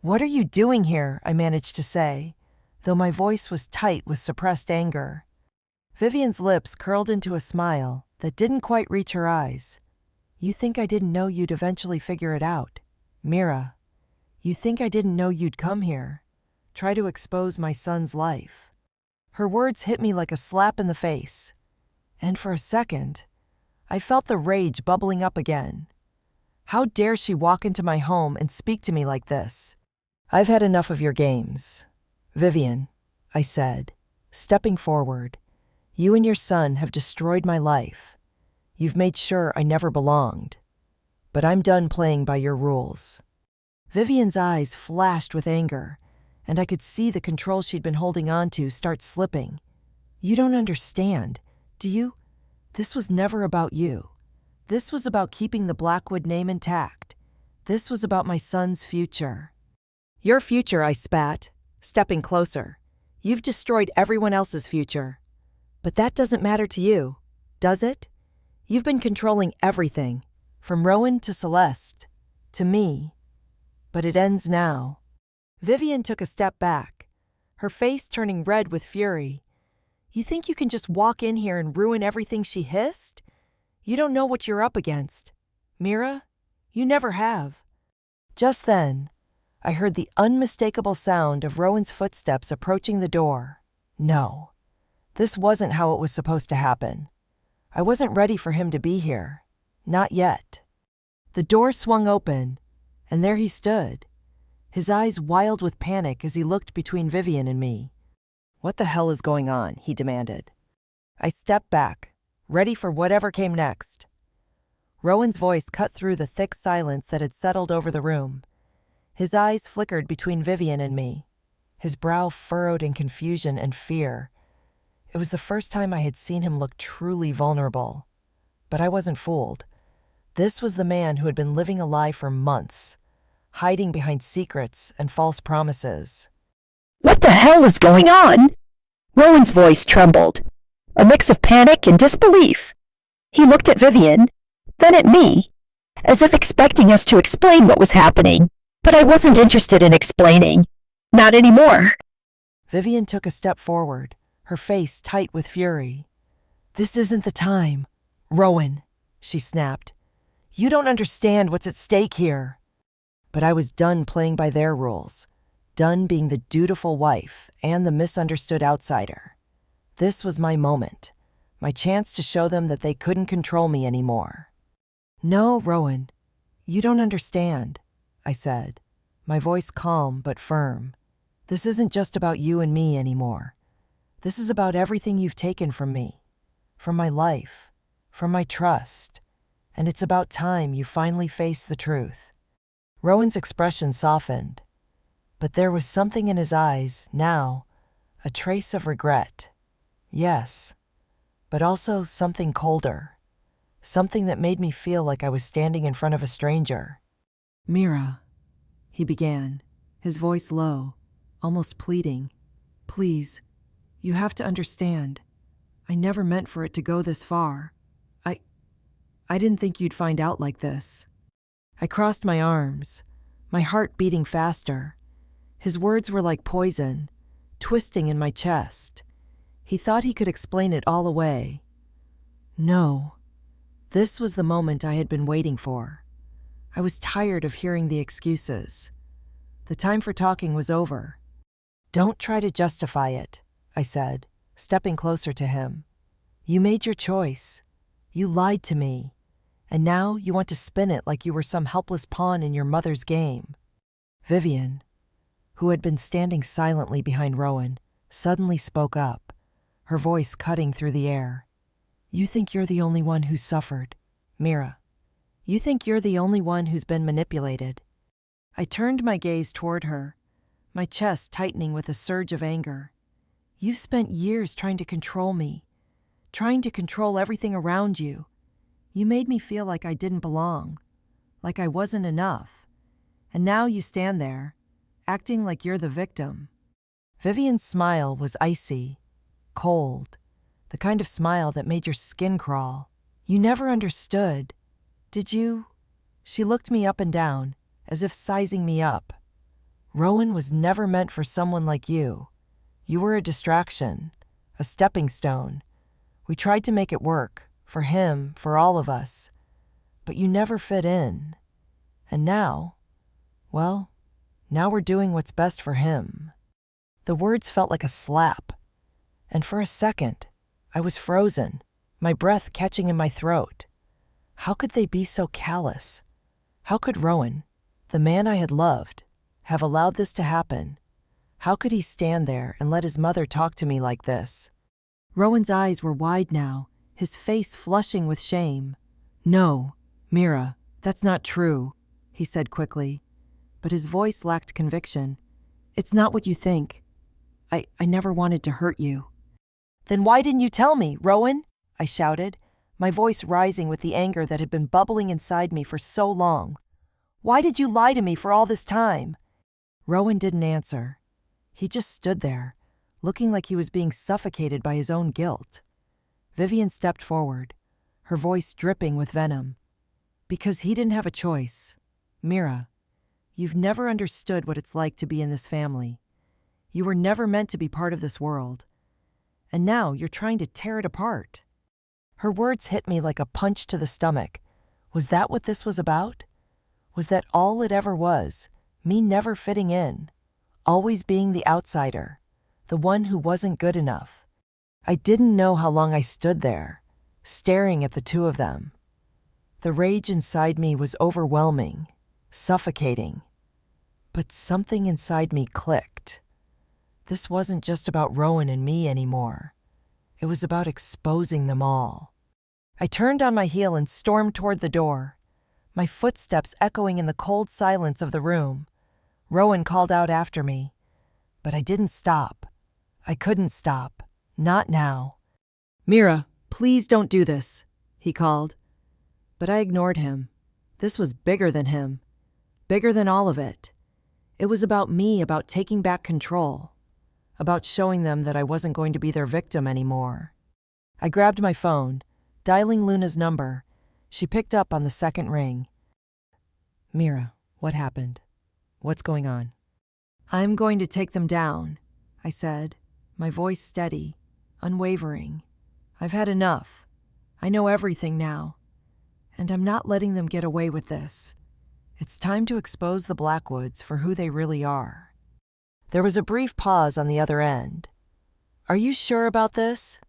"What are you doing here?" I managed to say, though my voice was tight with suppressed anger. Vivian's lips curled into a smile that didn't quite reach her eyes. "You think I didn't know you'd eventually figure it out, Mira. You think I didn't know you'd come here, try to expose my son's life." Her words hit me like a slap in the face, and for a second, I felt the rage bubbling up again. How dare she walk into my home and speak to me like this? "I've had enough of your games, Vivian," I said, stepping forward. "You and your son have destroyed my life. You've made sure I never belonged. But I'm done playing by your rules." Vivian's eyes flashed with anger, and I could see the control she'd been holding on to start slipping. "You don't understand, do you? This was never about you. This was about keeping the Blackwood name intact. This was about my son's future." "Your future," I spat, stepping closer. "You've destroyed everyone else's future. But that doesn't matter to you, does it? You've been controlling everything, from Rowan to Celeste, to me. But it ends now." Vivian took a step back, her face turning red with fury. "You think you can just walk in here and ruin everything?" she hissed. "You don't know what you're up against, Mira. You never have." Just then, I heard the unmistakable sound of Rowan's footsteps approaching the door. No, this wasn't how it was supposed to happen. I wasn't ready for him to be here. Not yet. The door swung open, and there he stood, his eyes wild with panic as he looked between Vivian and me. "What the hell is going on?" he demanded. I stepped back, ready for whatever came next. Rowan's voice cut through the thick silence that had settled over the room. His eyes flickered between Vivian and me, his brow furrowed in confusion and fear. It was the first time I had seen him look truly vulnerable. But I wasn't fooled. This was the man who had been living a lie for months, hiding behind secrets and false promises. What the hell is going on? Rowan's voice trembled, a mix of panic and disbelief. He looked at Vivian, then at me, as if expecting us to explain what was happening. But I wasn't interested in explaining. Not anymore. Vivian took a step forward, her face tight with fury. "This isn't the time, Rowan," she snapped. "You don't understand what's at stake here." But I was done playing by their rules, done being the dutiful wife and the misunderstood outsider. This was my moment, my chance to show them that they couldn't control me anymore. "No, Rowan, you don't understand," I said, my voice calm but firm. "This isn't just about you and me anymore. This is about everything you've taken from me, from my life, from my trust, and it's about time you finally face the truth." Rowan's expression softened, but there was something in his eyes now, a trace of regret. Yes, but also something colder, something that made me feel like I was standing in front of a stranger. "Mira," he began, his voice low, almost pleading. "Please, you have to understand. I never meant for it to go this far. I didn't think you'd find out like this." I crossed my arms, my heart beating faster. His words were like poison, twisting in my chest. He thought he could explain it all away. No, this was the moment I had been waiting for. I was tired of hearing the excuses. The time for talking was over. "Don't try to justify it," I said, stepping closer to him. "You made your choice. You lied to me. And now you want to spin it like you were some helpless pawn in your mother's game." Vivian, who had been standing silently behind Rowan, suddenly spoke up, her voice cutting through the air. "You think you're the only one who's suffered, Mira. You think you're the only one who's been manipulated." I turned my gaze toward her, my chest tightening with a surge of anger. "You've spent years trying to control me, trying to control everything around you. You made me feel like I didn't belong, like I wasn't enough. And now you stand there, acting like you're the victim." Vivian's smile was icy, cold, the kind of smile that made your skin crawl. "You never understood, did you?" She looked me up and down, as if sizing me up. "Rowan was never meant for someone like you. You were a distraction, a stepping stone. We tried to make it work, for him, for all of us. But you never fit in. And now, well, now we're doing what's best for him." The words felt like a slap. And for a second, I was frozen, my breath catching in my throat. How could they be so callous? How could Rowan, the man I had loved, have allowed this to happen? How could he stand there and let his mother talk to me like this? Rowan's eyes were wide now, his face flushing with shame. "No, Mira, that's not true," he said quickly, but his voice lacked conviction. "It's not what you think. I never wanted to hurt you." "Then why didn't you tell me, Rowan?" I shouted, my voice rising with the anger that had been bubbling inside me for so long. "Why did you lie to me for all this time?" Rowan didn't answer. He just stood there, looking like he was being suffocated by his own guilt. Vivian stepped forward, her voice dripping with venom. "Because he didn't have a choice. Mira, you've never understood what it's like to be in this family. You were never meant to be part of this world. And now you're trying to tear it apart." Her words hit me like a punch to the stomach. Was that what this was about? Was that all it ever was, me never fitting in, always being the outsider, the one who wasn't good enough? I didn't know how long I stood there, staring at the two of them. The rage inside me was overwhelming, suffocating. But something inside me clicked. This wasn't just about Rowan and me anymore. It was about exposing them all. I turned on my heel and stormed toward the door, my footsteps echoing in the cold silence of the room. Rowan called out after me, but I didn't stop. I couldn't stop. Not now. "Mira, please don't do this," he called. But I ignored him. This was bigger than him. Bigger than all of it. It was about me, about taking back control. About showing them that I wasn't going to be their victim anymore. I grabbed my phone, dialing Luna's number. She picked up on the second ring. "Mira, what happened? What's going on?" "I'm going to take them down," I said, my voice steady, unwavering. "I've had enough. I know everything now. And I'm not letting them get away with this. It's time to expose the Blackwoods for who they really are." There was a brief pause on the other end. "Are you sure about this?"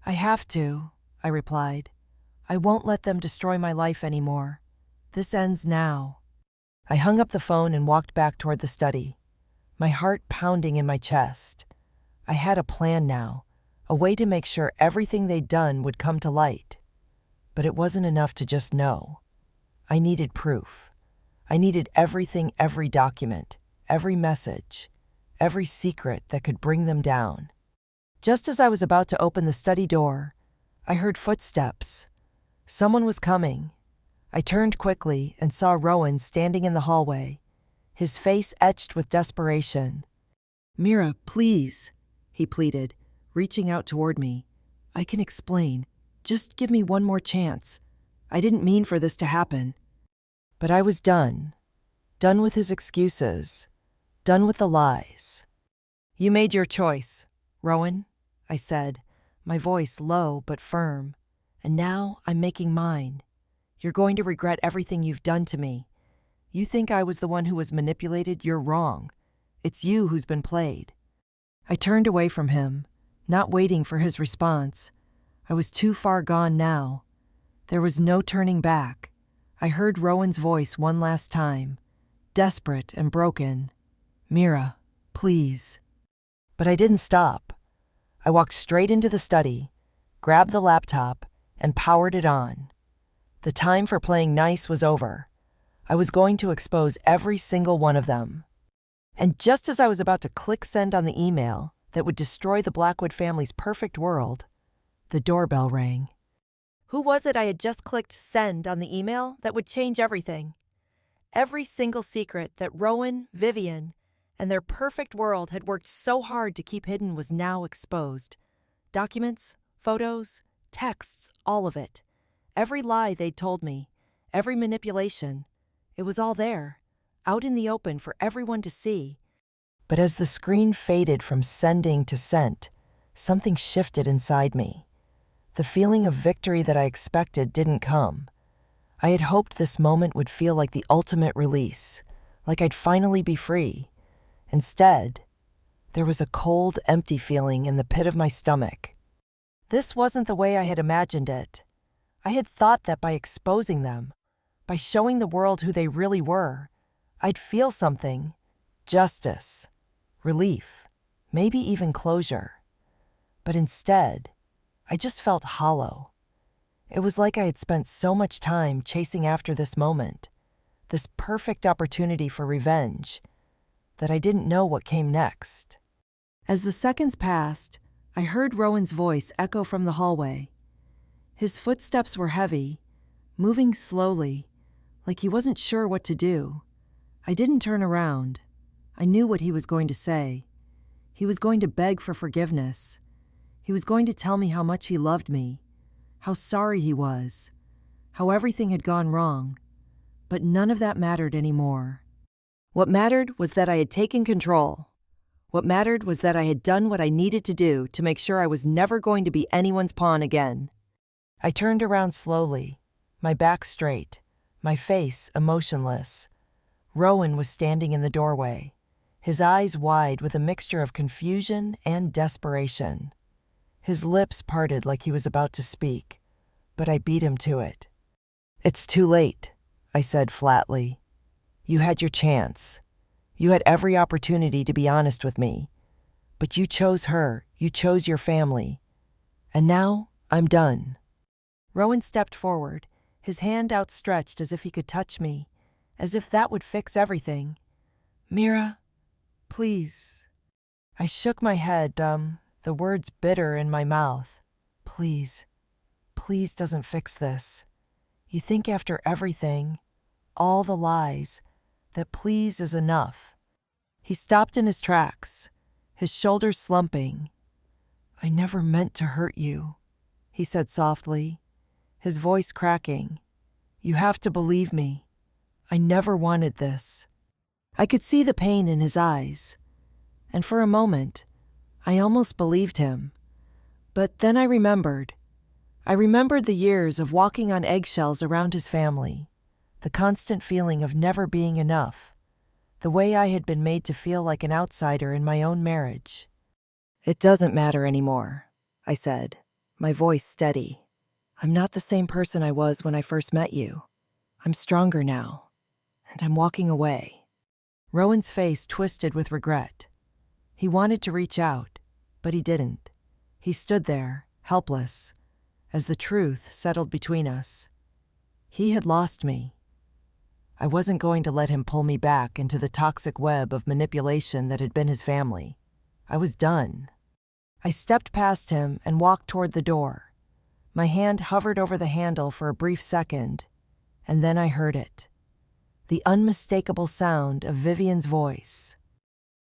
"I have to," I replied. "I won't let them destroy my life anymore. This ends now." I hung up the phone and walked back toward the study, my heart pounding in my chest. I had a plan now, a way to make sure everything they'd done would come to light. But it wasn't enough to just know. I needed proof. I needed everything, every document, every message, every secret that could bring them down. Just as I was about to open the study door, I heard footsteps. Someone was coming. I turned quickly and saw Rowan standing in the hallway, his face etched with desperation. "Mira, please," he pleaded, reaching out toward me. "I can explain. Just give me one more chance. I didn't mean for this to happen." But I was done. Done with his excuses. Done with the lies. "You made your choice, Rowan," I said, my voice low but firm. "And now I'm making mine. You're going to regret everything you've done to me. You think I was the one who was manipulated? You're wrong. It's you who's been played." I turned away from him, not waiting for his response. I was too far gone now. There was no turning back. I heard Rowan's voice one last time, desperate and broken. "Mira, please." But I didn't stop. I walked straight into the study, grabbed the laptop, and powered it on. The time for playing nice was over. I was going to expose every single one of them. And just as I was about to click send on the email that would destroy the Blackwood family's perfect world, the doorbell rang. Who was it I had just clicked send on the email that would change everything? Every single secret that Rowan, Vivian, and their perfect world had worked so hard to keep hidden was now exposed. Documents, photos, texts, all of it. Every lie they'd told me, every manipulation, it was all there, out in the open for everyone to see. But as the screen faded from sending to sent, something shifted inside me. The feeling of victory that I expected didn't come. I had hoped this moment would feel like the ultimate release, like I'd finally be free. Instead, there was a cold, empty feeling in the pit of my stomach. This wasn't the way I had imagined it. I had thought that by exposing them, by showing the world who they really were, I'd feel something. Justice, relief, maybe even closure. But instead, I just felt hollow. It was like I had spent so much time chasing after this moment, this perfect opportunity for revenge, that I didn't know what came next. As the seconds passed, I heard Rowan's voice echo from the hallway. His footsteps were heavy, moving slowly, like he wasn't sure what to do. I didn't turn around. I knew what he was going to say. He was going to beg for forgiveness. He was going to tell me how much he loved me, how sorry he was, how everything had gone wrong. But none of that mattered anymore. What mattered was that I had taken control. What mattered was that I had done what I needed to do to make sure I was never going to be anyone's pawn again. I turned around slowly, my back straight, my face emotionless. Rowan was standing in the doorway, his eyes wide with a mixture of confusion and desperation. His lips parted like he was about to speak, but I beat him to it. "It's too late," I said flatly. "You had your chance. You had every opportunity to be honest with me. But you chose her, you chose your family. And now, I'm done." Rowan stepped forward, his hand outstretched as if he could touch me, as if that would fix everything. Mira, please. I shook my head, the words bitter in my mouth. Please. Please doesn't fix this. You think after everything, all the lies, that please is enough. He stopped in his tracks, his shoulders slumping. I never meant to hurt you, he said softly, his voice cracking. You have to believe me. I never wanted this. I could see the pain in his eyes, and for a moment, I almost believed him. But then I remembered the years of walking on eggshells around his family, the constant feeling of never being enough, the way I had been made to feel like an outsider in my own marriage. It doesn't matter anymore, I said, my voice steady. I'm not the same person I was when I first met you. I'm stronger now, and I'm walking away. Rowan's face twisted with regret. He wanted to reach out, but he didn't. He stood there, helpless, as the truth settled between us. He had lost me. I wasn't going to let him pull me back into the toxic web of manipulation that had been his family. I was done. I stepped past him and walked toward the door. My hand hovered over the handle for a brief second, and then I heard it. The unmistakable sound of Vivian's voice.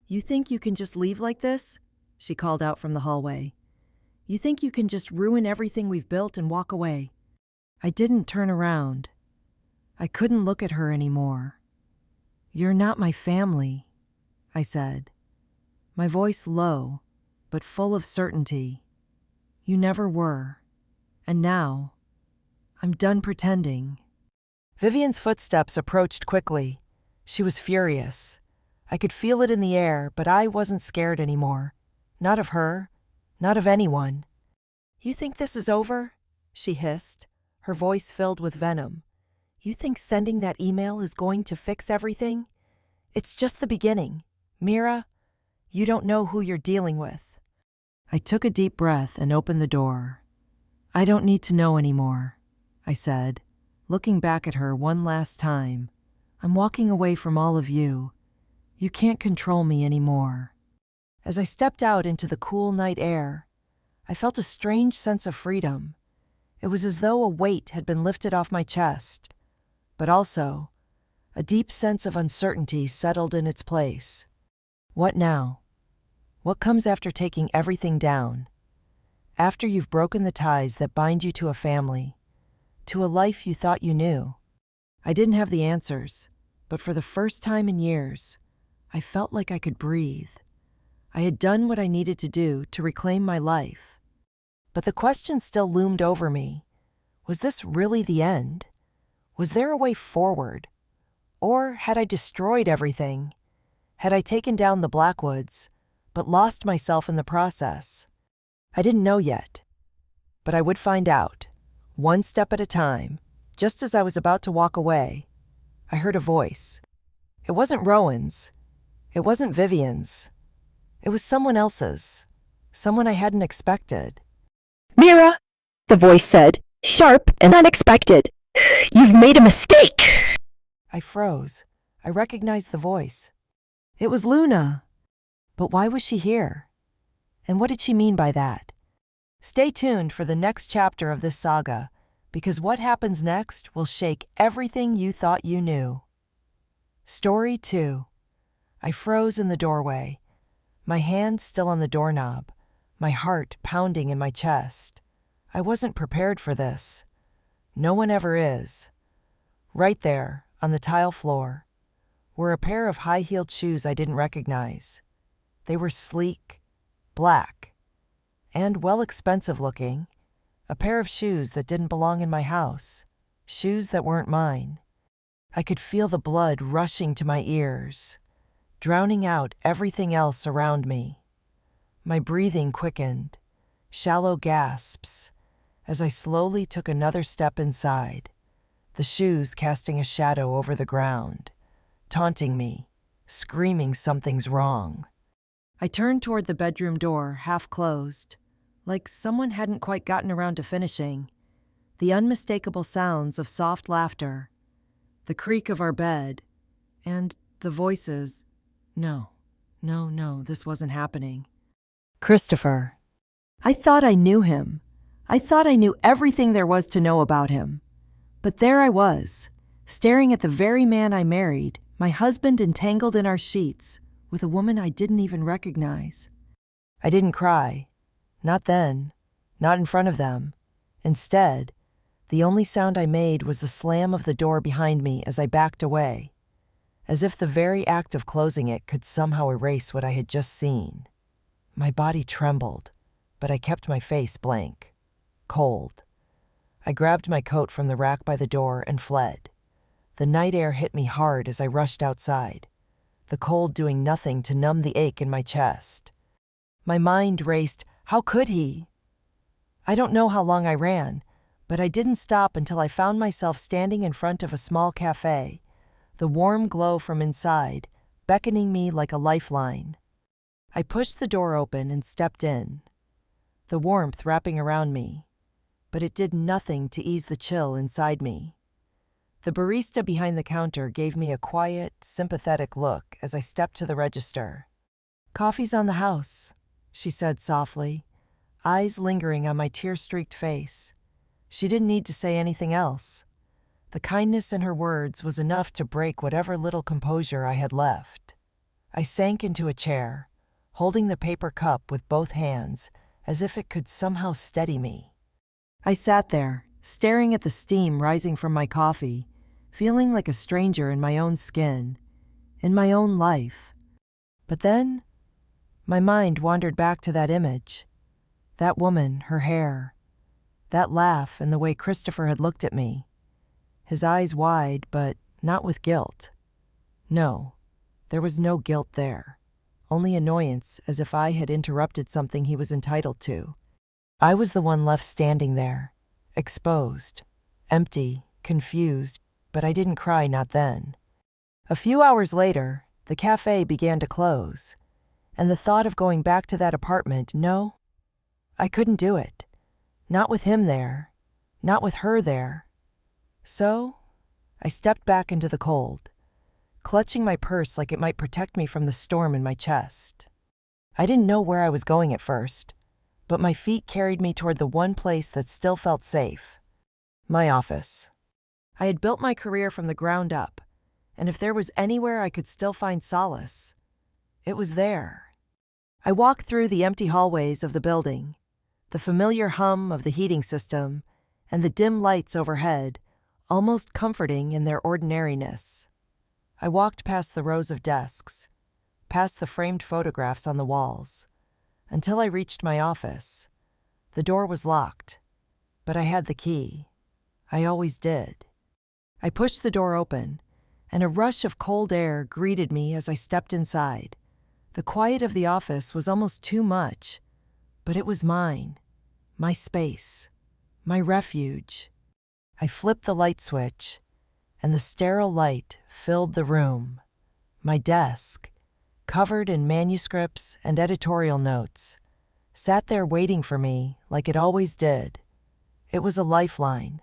You think you can just leave like this? She called out from the hallway. You think you can just ruin everything we've built and walk away? I didn't turn around. I couldn't look at her anymore. You're not my family, I said, my voice low, but full of certainty. You never were. And now, I'm done pretending. Vivian's footsteps approached quickly. She was furious. I could feel it in the air, but I wasn't scared anymore. Not of her, not of anyone. You think this is over? She hissed, her voice filled with venom. You think sending that email is going to fix everything? It's just the beginning. Mira, you don't know who you're dealing with. I took a deep breath and opened the door. I don't need to know anymore, I said, looking back at her one last time. I'm walking away from all of you. You can't control me anymore. As I stepped out into the cool night air, I felt a strange sense of freedom. It was as though a weight had been lifted off my chest, but also a deep sense of uncertainty settled in its place. What now? What comes after taking everything down? After you've broken the ties that bind you to a family, to a life you thought you knew? I didn't have the answers, but for the first time in years, I felt like I could breathe. I had done what I needed to do to reclaim my life. But the question still loomed over me. Was this really the end? Was there a way forward? Or had I destroyed everything? Had I taken down the Blackwoods, but lost myself in the process? I didn't know yet, but I would find out, one step at a time. Just as I was about to walk away, I heard a voice. It wasn't Rowan's. It wasn't Vivian's. It was someone else's. Someone I hadn't expected. Mira, the voice said, sharp and unexpected. You've made a mistake. I froze. I recognized the voice. It was Luna. But why was she here? And what did she mean by that? Stay tuned for the next chapter of this saga, because what happens next will shake everything you thought you knew. Story 2. I froze in the doorway, my hand still on the doorknob, my heart pounding in my chest. I wasn't prepared for this. No one ever is. Right there, on the tile floor, were a pair of high-heeled shoes I didn't recognize. They were sleek, black, and well-expensive looking. A pair of shoes that didn't belong in my house, shoes that weren't mine. I could feel the blood rushing to my ears, drowning out everything else around me. My breathing quickened, shallow gasps, as I slowly took another step inside, the shoes casting a shadow over the ground, taunting me, screaming something's wrong. I turned toward the bedroom door, half closed, like someone hadn't quite gotten around to finishing. The unmistakable sounds of soft laughter, the creak of our bed, and the voices. No, this wasn't happening. Christopher. I thought I knew him. I thought I knew everything there was to know about him. But there I was, staring at the very man I married, my husband entangled in our sheets, with a woman I didn't even recognize. I didn't cry. Not then. Not in front of them. Instead, the only sound I made was the slam of the door behind me as I backed away, as if the very act of closing it could somehow erase what I had just seen. My body trembled, but I kept my face blank, cold. I grabbed my coat from the rack by the door and fled. The night air hit me hard as I rushed outside, the cold doing nothing to numb the ache in my chest. My mind raced, how could he? I don't know how long I ran, but I didn't stop until I found myself standing in front of a small cafe, the warm glow from inside beckoning me like a lifeline. I pushed the door open and stepped in, the warmth wrapping around me, but it did nothing to ease the chill inside me. The barista behind the counter gave me a quiet, sympathetic look as I stepped to the register. "Coffee's on the house," she said softly, eyes lingering on my tear-streaked face. She didn't need to say anything else. The kindness in her words was enough to break whatever little composure I had left. I sank into a chair, holding the paper cup with both hands as if it could somehow steady me. I sat there, staring at the steam rising from my coffee, feeling like a stranger in my own skin, in my own life. But then, my mind wandered back to that image. That woman, her hair, that laugh and the way Christopher had looked at me. His eyes wide, but not with guilt. No, there was no guilt there. Only annoyance, as if I had interrupted something he was entitled to. I was the one left standing there, exposed, empty, confused, but I didn't cry, not then. A few hours later, the cafe began to close, and the thought of going back to that apartment, no, I couldn't do it. Not with him there, not with her there. So, I stepped back into the cold, clutching my purse like it might protect me from the storm in my chest. I didn't know where I was going at first, but my feet carried me toward the one place that still felt safe. My office. I had built my career from the ground up, and if there was anywhere I could still find solace, it was there. I walked through the empty hallways of the building, the familiar hum of the heating system, and the dim lights overhead, almost comforting in their ordinariness. I walked past the rows of desks, past the framed photographs on the walls, until I reached my office. The door was locked, but I had the key. I always did. I pushed the door open, and a rush of cold air greeted me as I stepped inside. The quiet of the office was almost too much, but it was mine, my space, my refuge. I flipped the light switch, and the sterile light filled the room. My desk, covered in manuscripts and editorial notes, sat there waiting for me like it always did. It was a lifeline,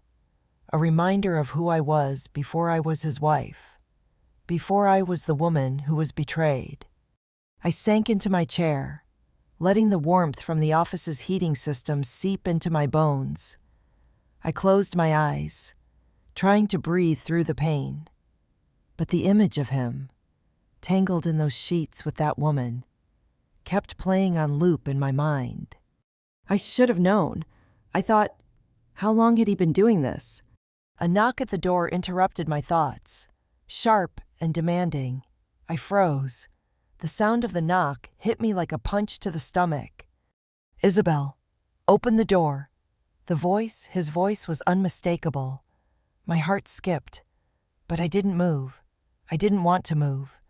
a reminder of who I was before I was his wife, before I was the woman who was betrayed. I sank into my chair, letting the warmth from the office's heating system seep into my bones. I closed my eyes, trying to breathe through the pain. But the image of him, tangled in those sheets with that woman, kept playing on loop in my mind. I should have known. I thought, how long had he been doing this? A knock at the door interrupted my thoughts. Sharp and demanding. I froze. The sound of the knock hit me like a punch to the stomach. "Isabel, open the door." His voice was unmistakable. My heart skipped, but I didn't move. I didn't want to move.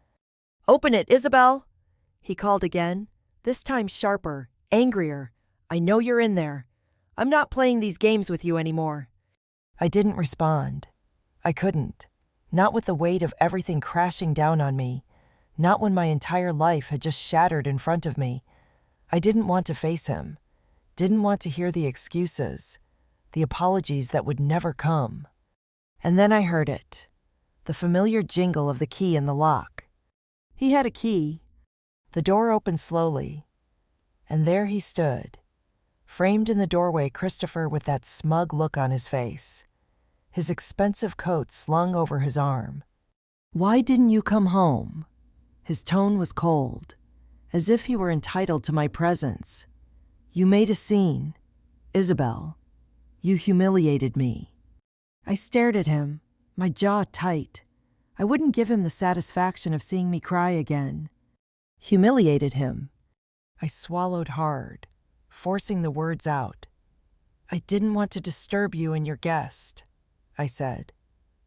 "Open it, Isabel!" he called again, this time sharper, angrier. "I know you're in there. I'm not playing these games with you anymore." I didn't respond. I couldn't. Not with the weight of everything crashing down on me. Not when my entire life had just shattered in front of me. I didn't want to face him. Didn't want to hear the excuses, the apologies that would never come. And then I heard it. The familiar jingle of the key in the lock. He had a key. The door opened slowly, and there he stood, framed in the doorway, Christopher with that smug look on his face, his expensive coat slung over his arm. "Why didn't you come home?" His tone was cold, as if he were entitled to my presence. "You made a scene, Isabel. You humiliated me." I stared at him, my jaw tight. I wouldn't give him the satisfaction of seeing me cry again. Humiliated him. I swallowed hard, forcing the words out. "I didn't want to disturb you and your guest," I said,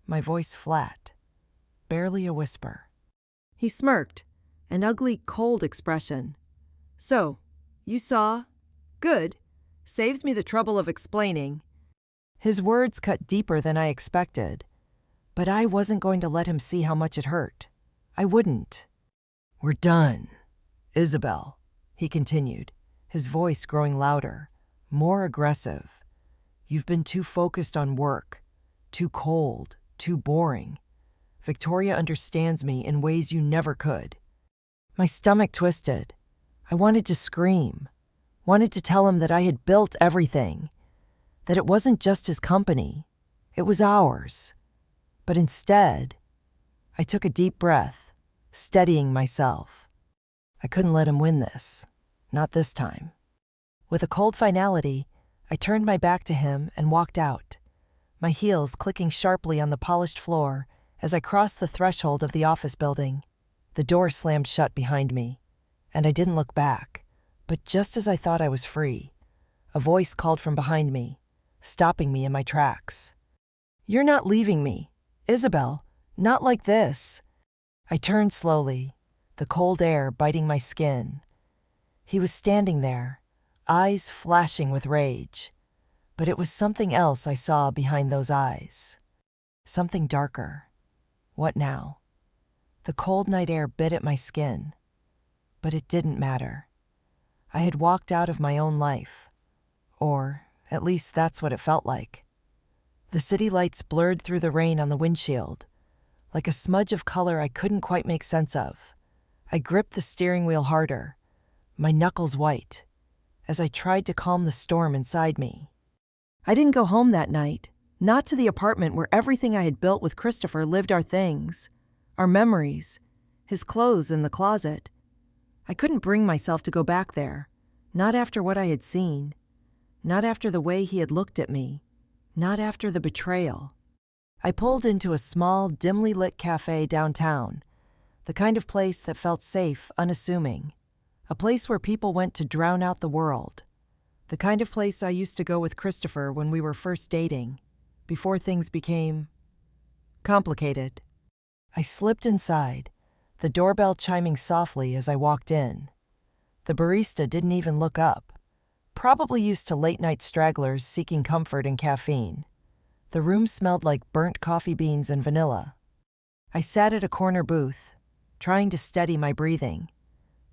my voice flat, barely a whisper. He smirked, an ugly, cold expression. "So, you saw? Good. Saves me the trouble of explaining." His words cut deeper than I expected, but I wasn't going to let him see how much it hurt. I wouldn't. "We're done, Isabel," he continued, his voice growing louder, more aggressive. "You've been too focused on work, too cold, too boring. Victoria understands me in ways you never could." My stomach twisted. I wanted to scream, wanted to tell him that I had built everything, that it wasn't just his company, it was ours. But instead, I took a deep breath, steadying myself. I couldn't let him win this, not this time. With a cold finality, I turned my back to him and walked out, my heels clicking sharply on the polished floor as I crossed the threshold of the office building. The door slammed shut behind me, and I didn't look back. But just as I thought I was free, a voice called from behind me, stopping me in my tracks. "You're not leaving me, Isabel, not like this." I turned slowly, the cold air biting my skin. He was standing there, eyes flashing with rage. But it was something else I saw behind those eyes. Something darker. What now? The cold night air bit at my skin. But it didn't matter. I had walked out of my own life. Or, at least that's what it felt like. The city lights blurred through the rain on the windshield, like a smudge of color I couldn't quite make sense of. I gripped the steering wheel harder, my knuckles white, as I tried to calm the storm inside me. I didn't go home that night, not to the apartment where everything I had built with Christopher lived, our things, our memories, his clothes in the closet. I couldn't bring myself to go back there, not after what I had seen, not after the way he had looked at me, not after the betrayal. I pulled into a small, dimly lit cafe downtown, the kind of place that felt safe, unassuming, a place where people went to drown out the world, the kind of place I used to go with Christopher when we were first dating, before things became complicated. I slipped inside, the doorbell chiming softly as I walked in. The barista didn't even look up, probably used to late-night stragglers seeking comfort and caffeine. The room smelled like burnt coffee beans and vanilla. I sat at a corner booth, trying to steady my breathing,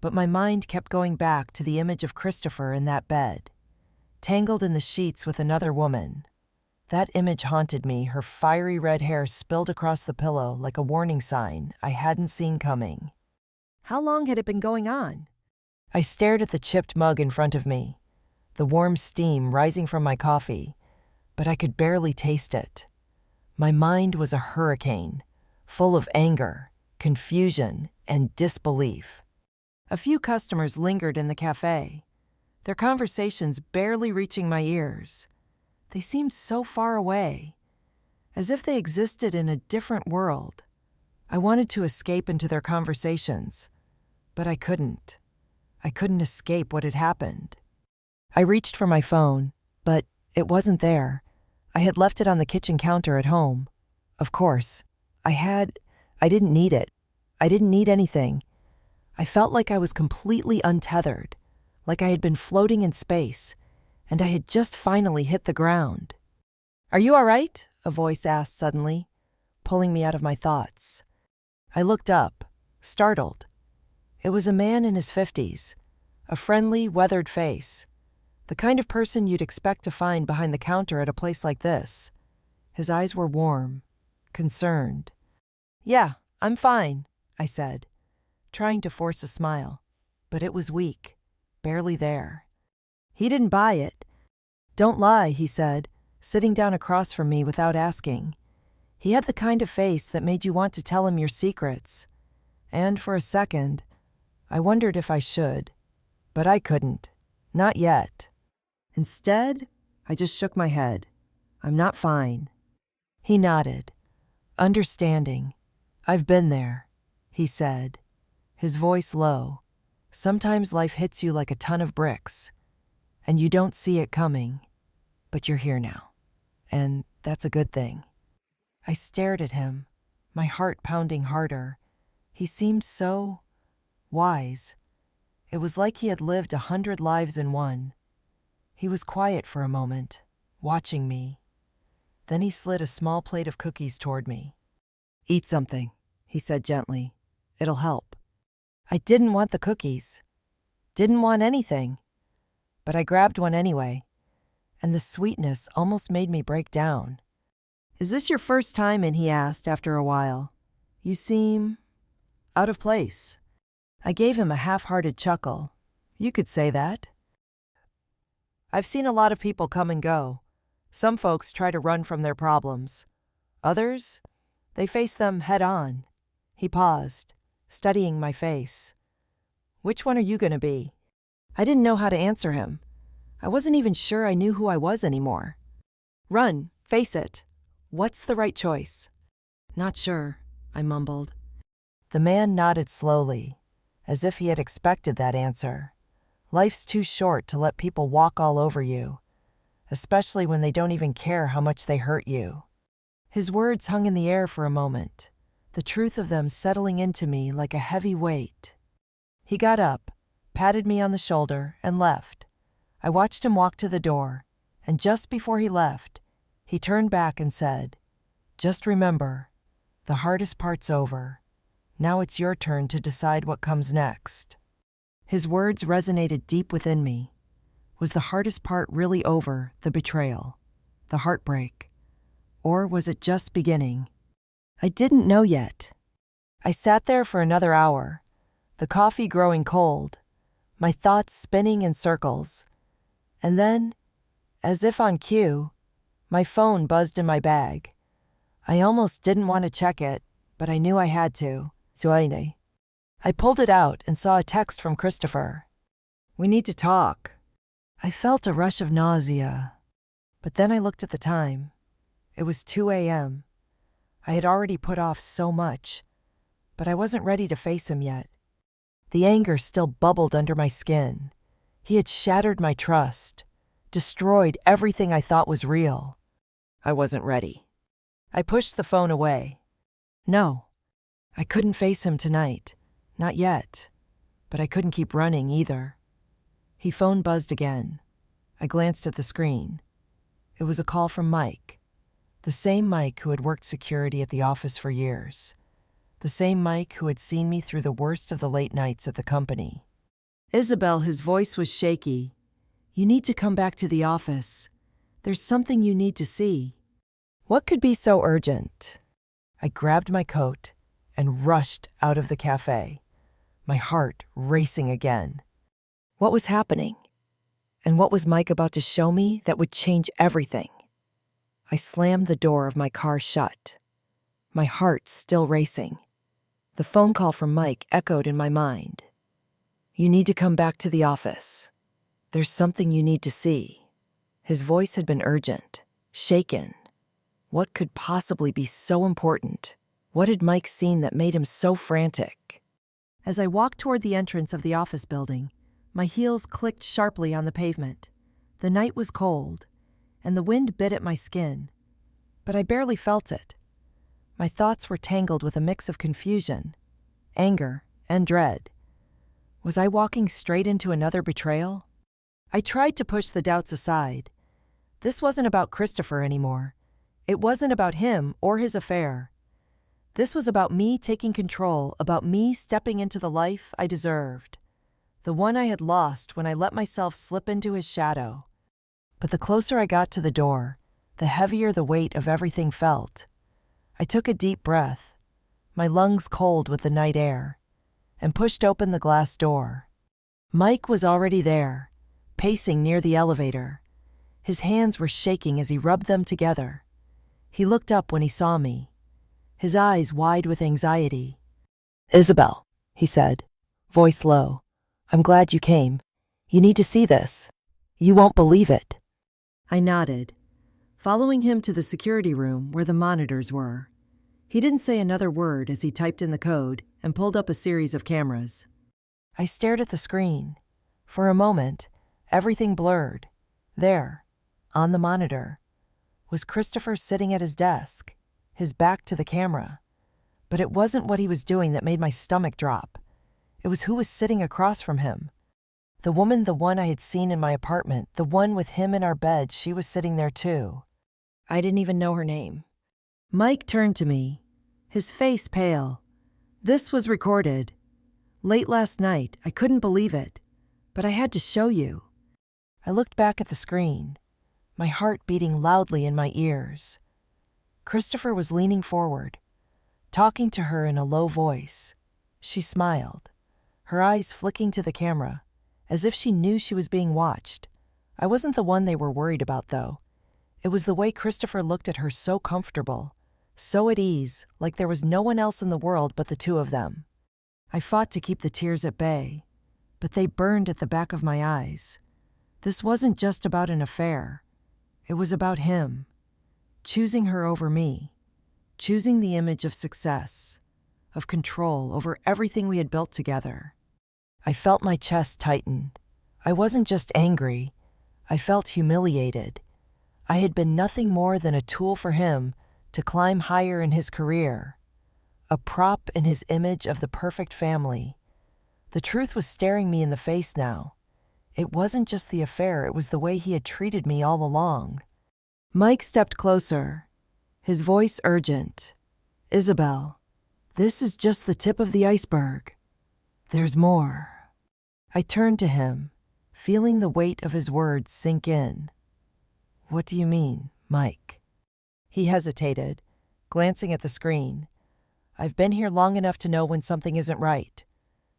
but my mind kept going back to the image of Christopher in that bed, tangled in the sheets with another woman. That image haunted me, her fiery red hair spilled across the pillow like a warning sign I hadn't seen coming. How long had it been going on? I stared at the chipped mug in front of me, the warm steam rising from my coffee, but I could barely taste it. My mind was a hurricane, full of anger, confusion, and disbelief. A few customers lingered in the cafe, their conversations barely reaching my ears. They seemed so far away, as if they existed in a different world. I wanted to escape into their conversations, but I couldn't. I couldn't escape what had happened. I reached for my phone, but it wasn't there. I had left it on the kitchen counter at home. Of course, I didn't need it. I didn't need anything. I felt like I was completely untethered, like I had been floating in space, and I had just finally hit the ground. "Are you all right?" a voice asked suddenly, pulling me out of my thoughts. I looked up, startled. It was a man in his 50s, a friendly, weathered face, the kind of person you'd expect to find behind the counter at a place like this. His eyes were warm, concerned. "Yeah, I'm fine," I said, trying to force a smile, but it was weak, barely there. He didn't buy it. "Don't lie," he said, sitting down across from me without asking. He had the kind of face that made you want to tell him your secrets. And for a second, I wondered if I should, but I couldn't. Not yet. Instead, I just shook my head. "I'm not fine." He nodded, understanding. "I've been there," he said, his voice low. "Sometimes life hits you like a ton of bricks, and you don't see it coming, but you're here now. And that's a good thing." I stared at him, my heart pounding harder. He seemed so wise. It was like he had lived 100 lives in one. He was quiet for a moment, watching me. Then he slid a small plate of cookies toward me. "Eat something," he said gently. "It'll help." I didn't want the cookies. Didn't want anything. But I grabbed one anyway, and the sweetness almost made me break down. "Is this your first time in?" he asked after a while. "You seem out of place." I gave him a half-hearted chuckle. "You could say that. I've seen a lot of people come and go. Some folks try to run from their problems. Others, they face them head-on." He paused, studying my face. "Which one are you going to be?" I didn't know how to answer him. I wasn't even sure I knew who I was anymore. "Run, face it. What's the right choice?" "Not sure," I mumbled. The man nodded slowly, as if he had expected that answer. Life's too short to let people walk all over you, especially when they don't even care how much they hurt you. His words hung in the air for a moment, the truth of them settling into me like a heavy weight. He got up, patted me on the shoulder, and left. I watched him walk to the door, and just before he left, he turned back and said, "Just remember, the hardest part's over. Now it's your turn to decide what comes next." His words resonated deep within me. Was the hardest part really over, the betrayal, the heartbreak? Or was it just beginning? I didn't know yet. I sat there for another hour, the coffee growing cold, my thoughts spinning in circles. And then, as if on cue, my phone buzzed in my bag. I almost didn't want to check it, but I knew I had to. I pulled it out and saw a text from Christopher. "We need to talk." I felt a rush of nausea, but then I looked at the time. It was 2 a.m. I had already put off so much, but I wasn't ready to face him yet. The anger still bubbled under my skin. He had shattered my trust, destroyed everything I thought was real. I wasn't ready. I pushed the phone away. No, I couldn't face him tonight. Not yet. But I couldn't keep running either. His phone buzzed again. I glanced at the screen. It was a call from Mike. The same Mike who had worked security at the office for years. The same Mike who had seen me through the worst of the late nights at the company. "Isabel," his voice was shaky. "You need to come back to the office. There's something you need to see." What could be so urgent? I grabbed my coat and rushed out of the cafe, my heart racing again. What was happening? And what was Mike about to show me that would change everything? I slammed the door of my car shut, my heart still racing. The phone call from Mike echoed in my mind. "You need to come back to the office. There's something you need to see." His voice had been urgent, shaken. What could possibly be so important? What had Mike seen that made him so frantic? As I walked toward the entrance of the office building, my heels clicked sharply on the pavement. The night was cold, and the wind bit at my skin, but I barely felt it. My thoughts were tangled with a mix of confusion, anger, and dread. Was I walking straight into another betrayal? I tried to push the doubts aside. This wasn't about Christopher anymore. It wasn't about him or his affair. This was about me taking control, about me stepping into the life I deserved, the one I had lost when I let myself slip into his shadow. But the closer I got to the door, the heavier the weight of everything felt. I took a deep breath, my lungs cold with the night air, and pushed open the glass door. Mike was already there, pacing near the elevator. His hands were shaking as he rubbed them together. He looked up when he saw me, his eyes wide with anxiety. "Isabel," he said, voice low, "I'm glad you came. You need to see this. You won't believe it." I nodded, following him to the security room where the monitors were. He didn't say another word as he typed in the code and pulled up a series of cameras. I stared at the screen. For a moment, everything blurred. There, on the monitor, was Christopher sitting at his desk, his back to the camera. But it wasn't what he was doing that made my stomach drop. It was who was sitting across from him. The woman, the one I had seen in my apartment, the one with him in our bed, she was sitting there too. I didn't even know her name. Mike turned to me, his face pale. This was recorded. Late last night, I couldn't believe it, but I had to show you. I looked back at the screen, my heart beating loudly in my ears. Christopher was leaning forward, talking to her in a low voice. She smiled, her eyes flicking to the camera, as if she knew she was being watched. I wasn't the one they were worried about, though. It was the way Christopher looked at her, so comfortable, so at ease, like there was no one else in the world but the two of them. I fought to keep the tears at bay, but they burned at the back of my eyes. This wasn't just about an affair. It was about him, choosing her over me, choosing the image of success, of control over everything we had built together. I felt my chest tighten. I wasn't just angry. I felt humiliated. I had been nothing more than a tool for him to climb higher in his career, a prop in his image of the perfect family. The truth was staring me in the face now. It wasn't just the affair, it was the way he had treated me all along. Mike stepped closer, his voice urgent. "Isabel, this is just the tip of the iceberg. There's more." I turned to him, feeling the weight of his words sink in. "What do you mean, Mike?" He hesitated, glancing at the screen. "I've been here long enough to know when something isn't right.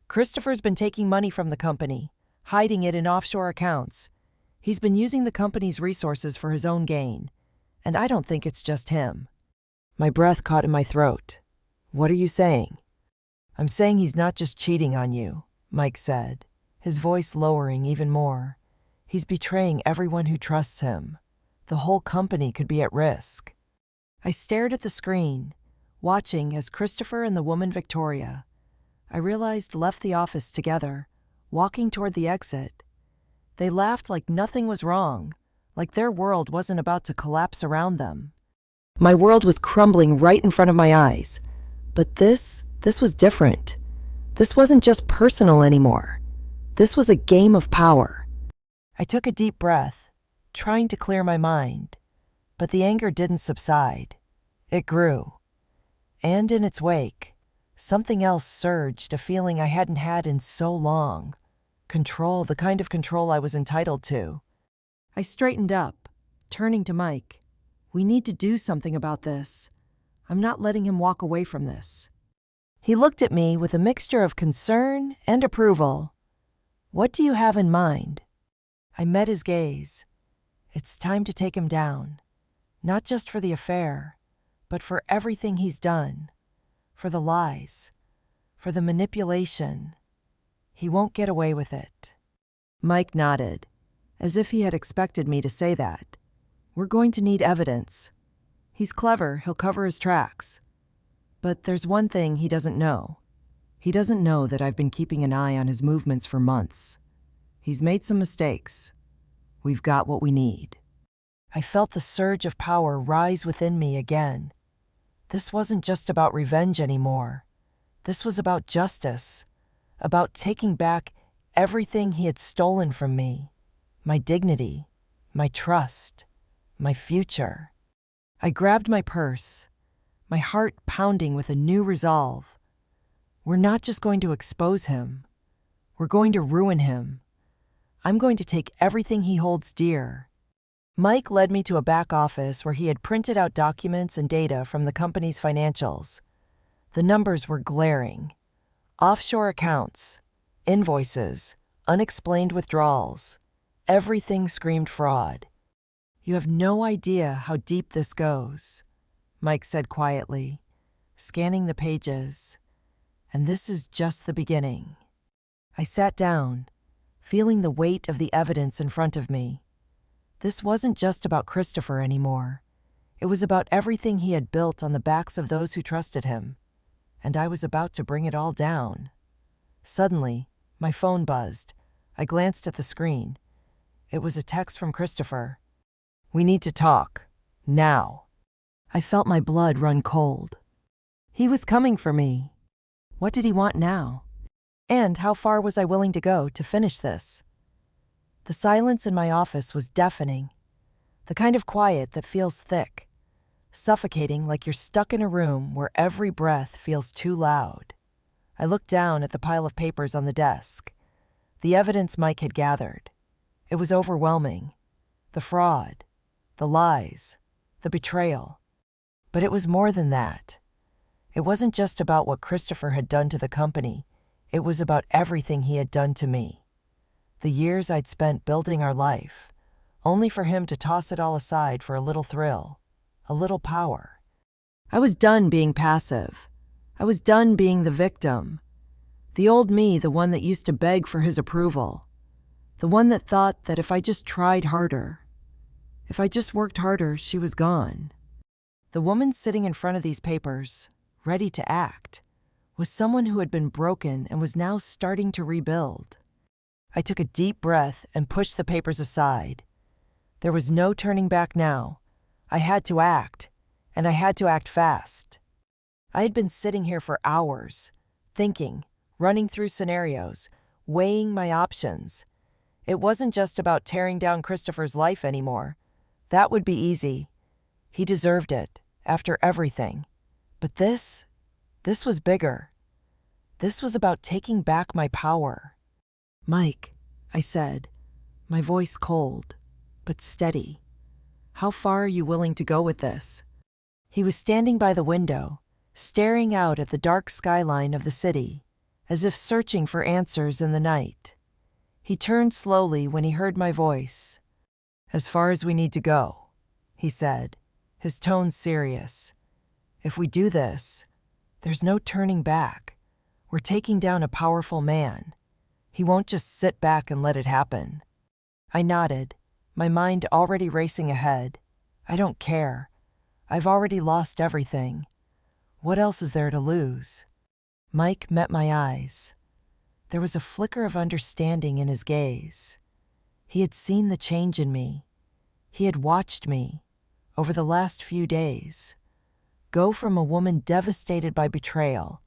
Christopher's been taking money from the company, hiding it in offshore accounts. He's been using the company's resources for his own gain, and I don't think it's just him." My breath caught in my throat. "What are you saying?" "I'm saying he's not just cheating on you," Mike said, his voice lowering even more. "He's betraying everyone who trusts him. The whole company could be at risk." I stared at the screen, watching as Christopher and the woman Victoria, I realized, left the office together, walking toward the exit. They laughed like nothing was wrong, like their world wasn't about to collapse around them. My world was crumbling right in front of my eyes. But this was different. This wasn't just personal anymore. This was a game of power. I took a deep breath, trying to clear my mind, but the anger didn't subside. It grew. And in its wake, something else surged, a feeling I hadn't had in so long. Control, the kind of control I was entitled to. I straightened up, turning to Mike. "We need to do something about this. I'm not letting him walk away from this." He looked at me with a mixture of concern and approval. "What do you have in mind?" I met his gaze. It's time to take him down. Not just for the affair, but for everything he's done. For the lies. For the manipulation. He won't get away with it. Mike nodded, as if he had expected me to say that. "We're going to need evidence. He's clever, he'll cover his tracks. But there's one thing he doesn't know. He doesn't know that I've been keeping an eye on his movements for months. He's made some mistakes. We've got what we need." I felt the surge of power rise within me again. This wasn't just about revenge anymore. This was about justice, about taking back everything he had stolen from me, my dignity, my trust, my future. I grabbed my purse, my heart pounding with a new resolve. We're not just going to expose him. We're going to ruin him. I'm going to take everything he holds dear. Mike led me to a back office where he had printed out documents and data from the company's financials. The numbers were glaring. Offshore accounts, invoices, unexplained withdrawals. Everything screamed fraud. You have no idea how deep this goes, Mike said quietly, scanning the pages. And this is just the beginning. I sat down, feeling the weight of the evidence in front of me. This wasn't just about Christopher anymore. It was about everything he had built on the backs of those who trusted him. And I was about to bring it all down. Suddenly, my phone buzzed. I glanced at the screen. It was a text from Christopher. "We need to talk. Now." I felt my blood run cold. He was coming for me. What did he want now? And how far was I willing to go to finish this? The silence in my office was deafening. The kind of quiet that feels thick, suffocating like you're stuck in a room where every breath feels too loud. I looked down at the pile of papers on the desk. The evidence Mike had gathered. It was overwhelming. The fraud, the lies, the betrayal. But it was more than that. It wasn't just about what Christopher had done to the company. It was about everything he had done to me. The years I'd spent building our life, only for him to toss it all aside for a little thrill, a little power. I was done being passive. I was done being the victim. The old me, the one that used to beg for his approval. The one that thought that if I just tried harder, if I just worked harder, she was gone. The woman sitting in front of these papers, ready to act, was someone who had been broken and was now starting to rebuild. I took a deep breath and pushed the papers aside. There was no turning back now. I had to act, and I had to act fast. I had been sitting here for hours, thinking, running through scenarios, weighing my options. It wasn't just about tearing down Christopher's life anymore. That would be easy. He deserved it, after everything. But this was bigger. This was about taking back my power. "Mike," I said, my voice cold, but steady. "How far are you willing to go with this?" He was standing by the window, staring out at the dark skyline of the city, as if searching for answers in the night. He turned slowly when he heard my voice. "As far as we need to go," he said, his tone serious. "If we do this, there's no turning back. We're taking down a powerful man. He won't just sit back and let it happen." I nodded, my mind already racing ahead. I don't care. I've already lost everything. What else is there to lose? Mike met my eyes. There was a flicker of understanding in his gaze. He had seen the change in me. He had watched me, over the last few days, go from a woman devastated by betrayal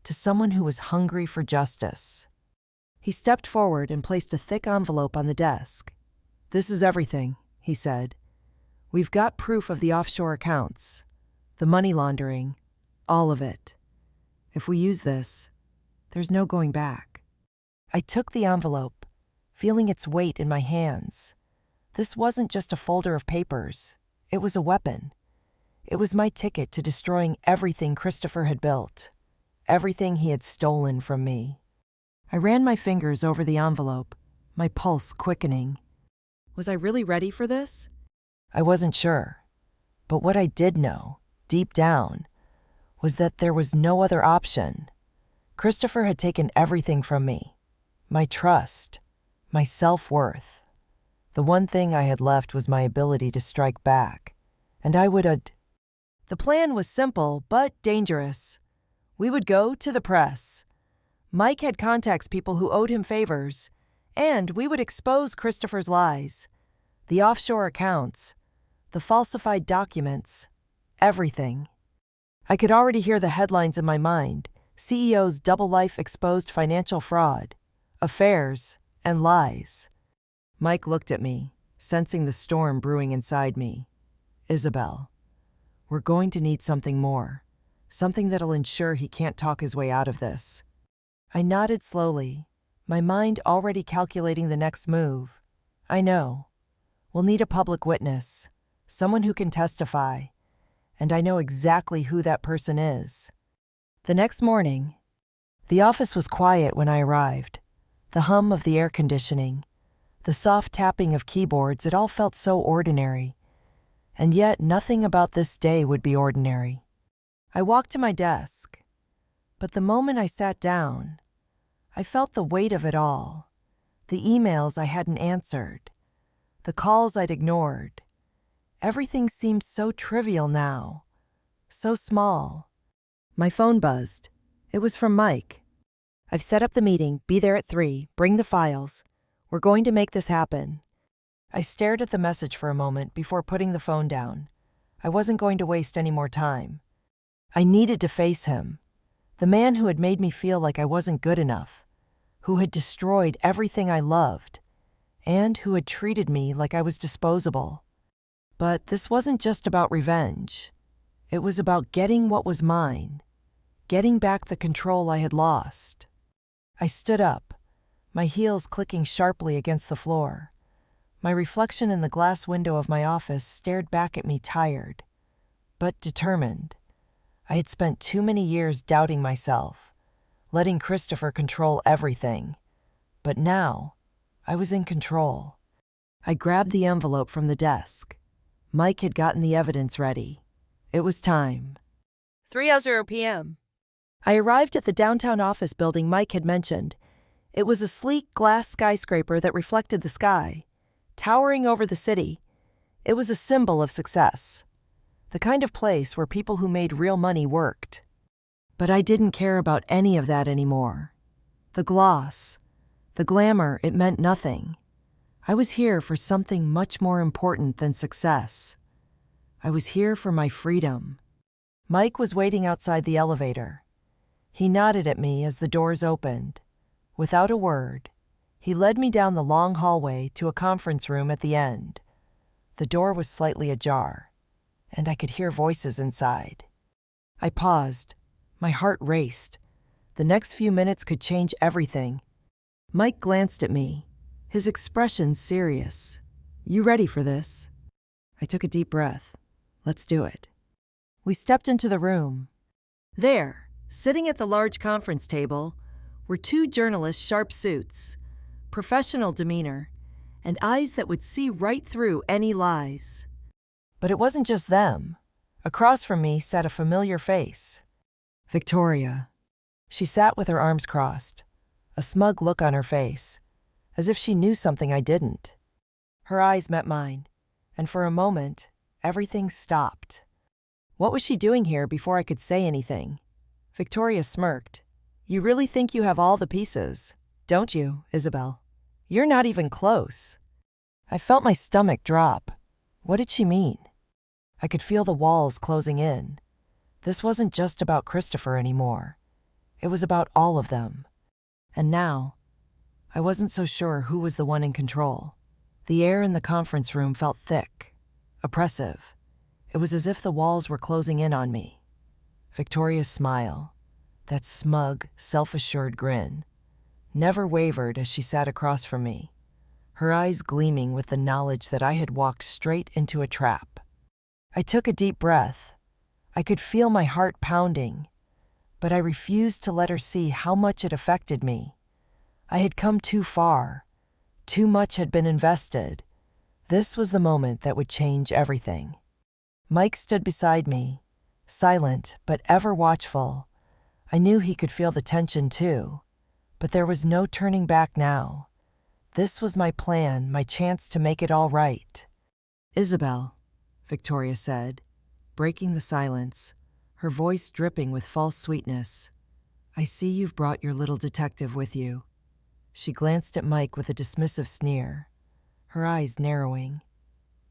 to someone who was hungry for justice. He stepped forward and placed a thick envelope on the desk. "This is everything," he said. "We've got proof of the offshore accounts, the money laundering, all of it. If we use this, there's no going back." I took the envelope, feeling its weight in my hands. This wasn't just a folder of papers. It was a weapon. It was my ticket to destroying everything Christopher had built, everything he had stolen from me. I ran my fingers over the envelope, my pulse quickening. Was I really ready for this? I wasn't sure. But what I did know, deep down, was that there was no other option. Christopher had taken everything from me. My trust, my self-worth. The one thing I had left was my ability to strike back, and I would. The plan was simple but dangerous. We would go to the press. Mike had contacts people who owed him favors, and we would expose Christopher's lies, the offshore accounts, the falsified documents, everything. I could already hear the headlines in my mind: CEO's double life exposed financial fraud, affairs, and lies. Mike looked at me, sensing the storm brewing inside me. "Isabel, we're going to need something more, something that'll ensure he can't talk his way out of this." I nodded slowly, my mind already calculating the next move. "I know. We'll need a public witness, someone who can testify, and I know exactly who that person is." The next morning, The office was quiet when I arrived. The hum of the air conditioning, the soft tapping of keyboards, it all felt so ordinary. And yet nothing about this day would be ordinary. I walked to my desk, but the moment I sat down, I felt the weight of it all. The emails I hadn't answered, the calls I'd ignored. Everything seemed so trivial now, so small. My phone buzzed. It was from Mike. "I've set up the meeting, be there at 3, bring the files. We're going to make this happen." I stared at the message for a moment before putting the phone down. I wasn't going to waste any more time. I needed to face him, the man who had made me feel like I wasn't good enough, who had destroyed everything I loved, and who had treated me like I was disposable. But this wasn't just about revenge. It was about getting what was mine, getting back the control I had lost. I stood up, my heels clicking sharply against the floor. My reflection in the glass window of my office stared back at me, tired, but determined. I had spent too many years doubting myself, letting Christopher control everything. But now, I was in control. I grabbed the envelope from the desk. Mike had gotten the evidence ready. It was time. 3:00 p.m. I arrived at the downtown office building Mike had mentioned. It was a sleek glass skyscraper that reflected the sky, towering over the city. It was a symbol of success, the kind of place where people who made real money worked. But I didn't care about any of that anymore. The gloss, the glamour, it meant nothing. I was here for something much more important than success. I was here for my freedom. Mike was waiting outside the elevator. He nodded at me as the doors opened. Without a word, he led me down the long hallway to a conference room at the end. The door was slightly ajar, and I could hear voices inside. I paused. My heart raced. The next few minutes could change everything. Mike glanced at me, his expression serious. "You ready for this?" I took a deep breath. "Let's do it." We stepped into the room. There, sitting at the large conference table, were two journalists, sharp suits, professional demeanor, and eyes that would see right through any lies. But it wasn't just them. Across from me sat a familiar face. Victoria. She sat with her arms crossed, a smug look on her face, as if she knew something I didn't. Her eyes met mine, and for a moment, everything stopped. What was she doing here before I could say anything? Victoria smirked. "You really think you have all the pieces, don't you, Isabel? You're not even close." I felt my stomach drop. What did she mean? I could feel the walls closing in. This wasn't just about Christopher anymore. It was about all of them. And now, I wasn't so sure who was the one in control. The air in the conference room felt thick, oppressive. It was as if the walls were closing in on me. Victoria's smile, that smug, self-assured grin, never wavered as she sat across from me, her eyes gleaming with the knowledge that I had walked straight into a trap. I took a deep breath. I could feel my heart pounding, but I refused to let her see how much it affected me. I had come too far. Too much had been invested. This was the moment that would change everything. Mike stood beside me, silent but ever watchful. I knew he could feel the tension too, but there was no turning back now. This was my plan, my chance to make it all right. "Isabel," Victoria said, breaking the silence, her voice dripping with false sweetness. "I see you've brought your little detective with you." She glanced at Mike with a dismissive sneer, her eyes narrowing.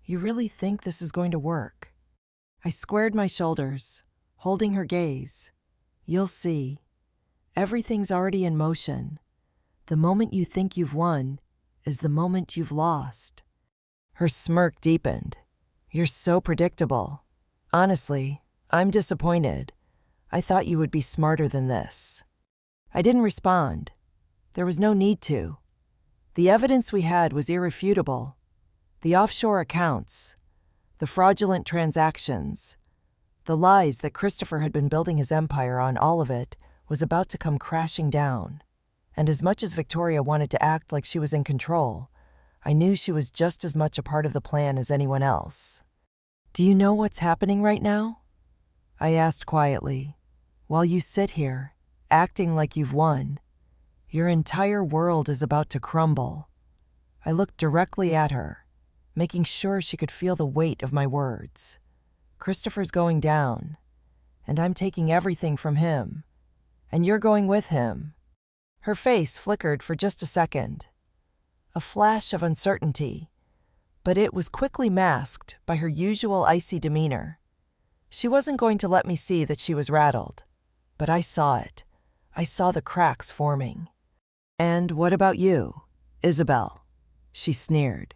"You really think this is going to work?" I squared my shoulders, holding her gaze. "You'll see. Everything's already in motion. The moment you think you've won is the moment you've lost." Her smirk deepened. "You're so predictable. Honestly, I'm disappointed. I thought you would be smarter than this." I didn't respond. There was no need to. The evidence we had was irrefutable. The offshore accounts, the fraudulent transactions, the lies that Christopher had been building his empire on, all of it was about to come crashing down. And as much as Victoria wanted to act like she was in control, I knew she was just as much a part of the plan as anyone else. "Do you know what's happening right now?" I asked quietly. "While you sit here, acting like you've won, your entire world is about to crumble." I looked directly at her, making sure she could feel the weight of my words. "Christopher's going down, and I'm taking everything from him, and you're going with him." Her face flickered for just a second, a flash of uncertainty, but it was quickly masked by her usual icy demeanor. She wasn't going to let me see that she was rattled, but I saw it. I saw the cracks forming. "And what about you, Isabel?" she sneered.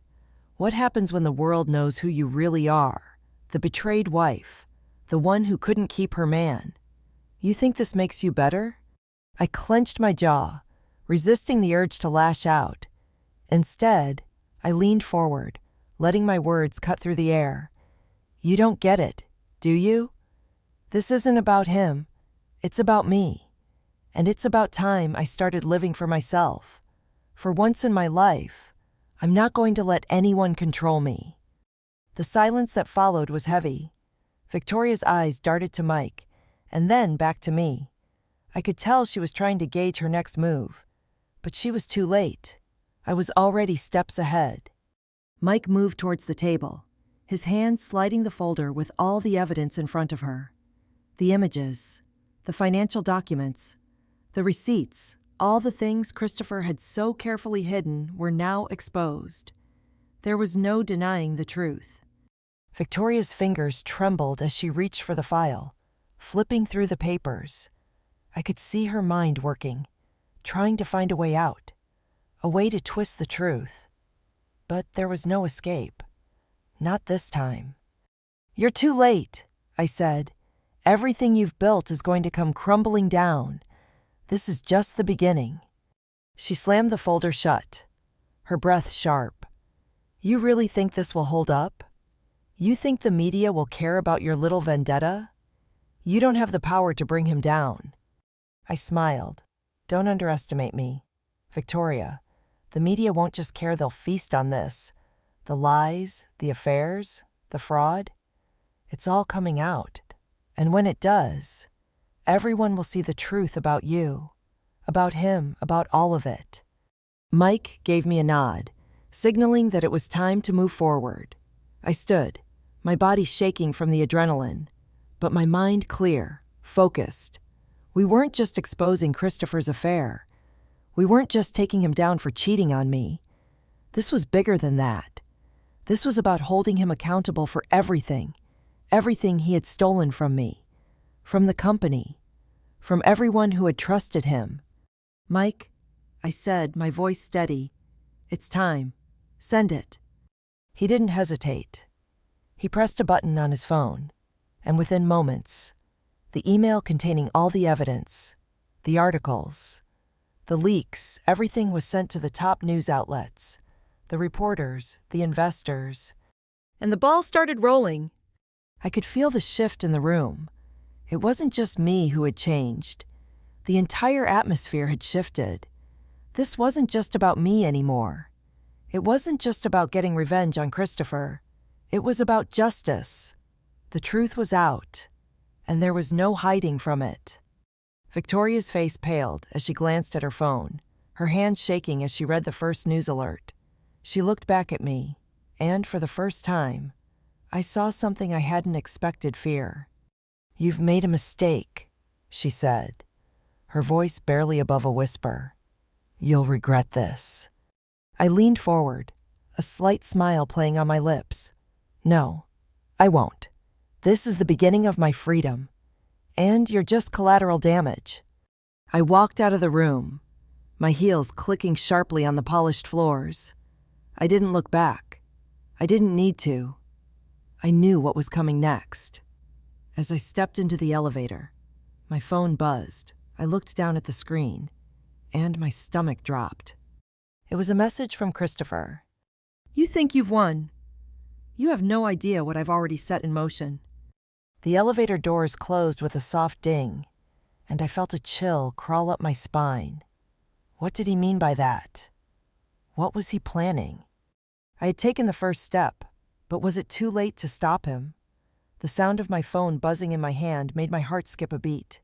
"What happens when the world knows who you really are? The betrayed wife, the one who couldn't keep her man. You think this makes you better?" I clenched my jaw, resisting the urge to lash out. Instead, I leaned forward, letting my words cut through the air. "You don't get it, do you? This isn't about him. It's about me. And it's about time I started living for myself. For once in my life, I'm not going to let anyone control me." The silence that followed was heavy. Victoria's eyes darted to Mike, and then back to me. I could tell she was trying to gauge her next move, but she was too late. I was already steps ahead. Mike moved towards the table, his hand sliding the folder with all the evidence in front of her. The images, the financial documents, the receipts, all the things Christopher had so carefully hidden were now exposed. There was no denying the truth. Victoria's fingers trembled as she reached for the file, flipping through the papers. I could see her mind working, trying to find a way out, a way to twist the truth. But there was no escape. Not this time. "You're too late," I said. "Everything you've built is going to come crumbling down. This is just the beginning." She slammed the folder shut, her breath sharp. "You really think this will hold up? You think the media will care about your little vendetta? You don't have the power to bring him down." I smiled. "Don't underestimate me. Victoria, the media won't just care, they'll feast on this. The lies, the affairs, the fraud. It's all coming out. And when it does, everyone will see the truth about you, about him, about all of it." Mike gave me a nod, signaling that it was time to move forward. I stood, my body shaking from the adrenaline, but my mind clear, focused. We weren't just exposing Christopher's affair. We weren't just taking him down for cheating on me. This was bigger than that. This was about holding him accountable for everything he had stolen from me, from the company, from everyone who had trusted him. "Mike," I said, my voice steady, "it's time. Send it." He didn't hesitate. He pressed a button on his phone, and within moments, the email containing all the evidence, the articles, the leaks, everything was sent to the top news outlets, the reporters, the investors, and the ball started rolling. I could feel the shift in the room. It wasn't just me who had changed. The entire atmosphere had shifted. This wasn't just about me anymore. It wasn't just about getting revenge on Christopher. It was about justice. The truth was out, and there was no hiding from it. Victoria's face paled as she glanced at her phone, her hand shaking as she read the first news alert. She looked back at me, and for the first time, I saw something I hadn't expected: fear. "You've made a mistake," she said, her voice barely above a whisper. "You'll regret this." I leaned forward, a slight smile playing on my lips. "No, I won't. This is the beginning of my freedom. And you're just collateral damage." I walked out of the room, my heels clicking sharply on the polished floors. I didn't look back. I didn't need to. I knew what was coming next. As I stepped into the elevator, my phone buzzed. I looked down at the screen, and my stomach dropped. It was a message from Christopher. "You think you've won. You have no idea what I've already set in motion." The elevator doors closed with a soft ding, and I felt a chill crawl up my spine. What did he mean by that? What was he planning? I had taken the first step, but was it too late to stop him? The sound of my phone buzzing in my hand made my heart skip a beat.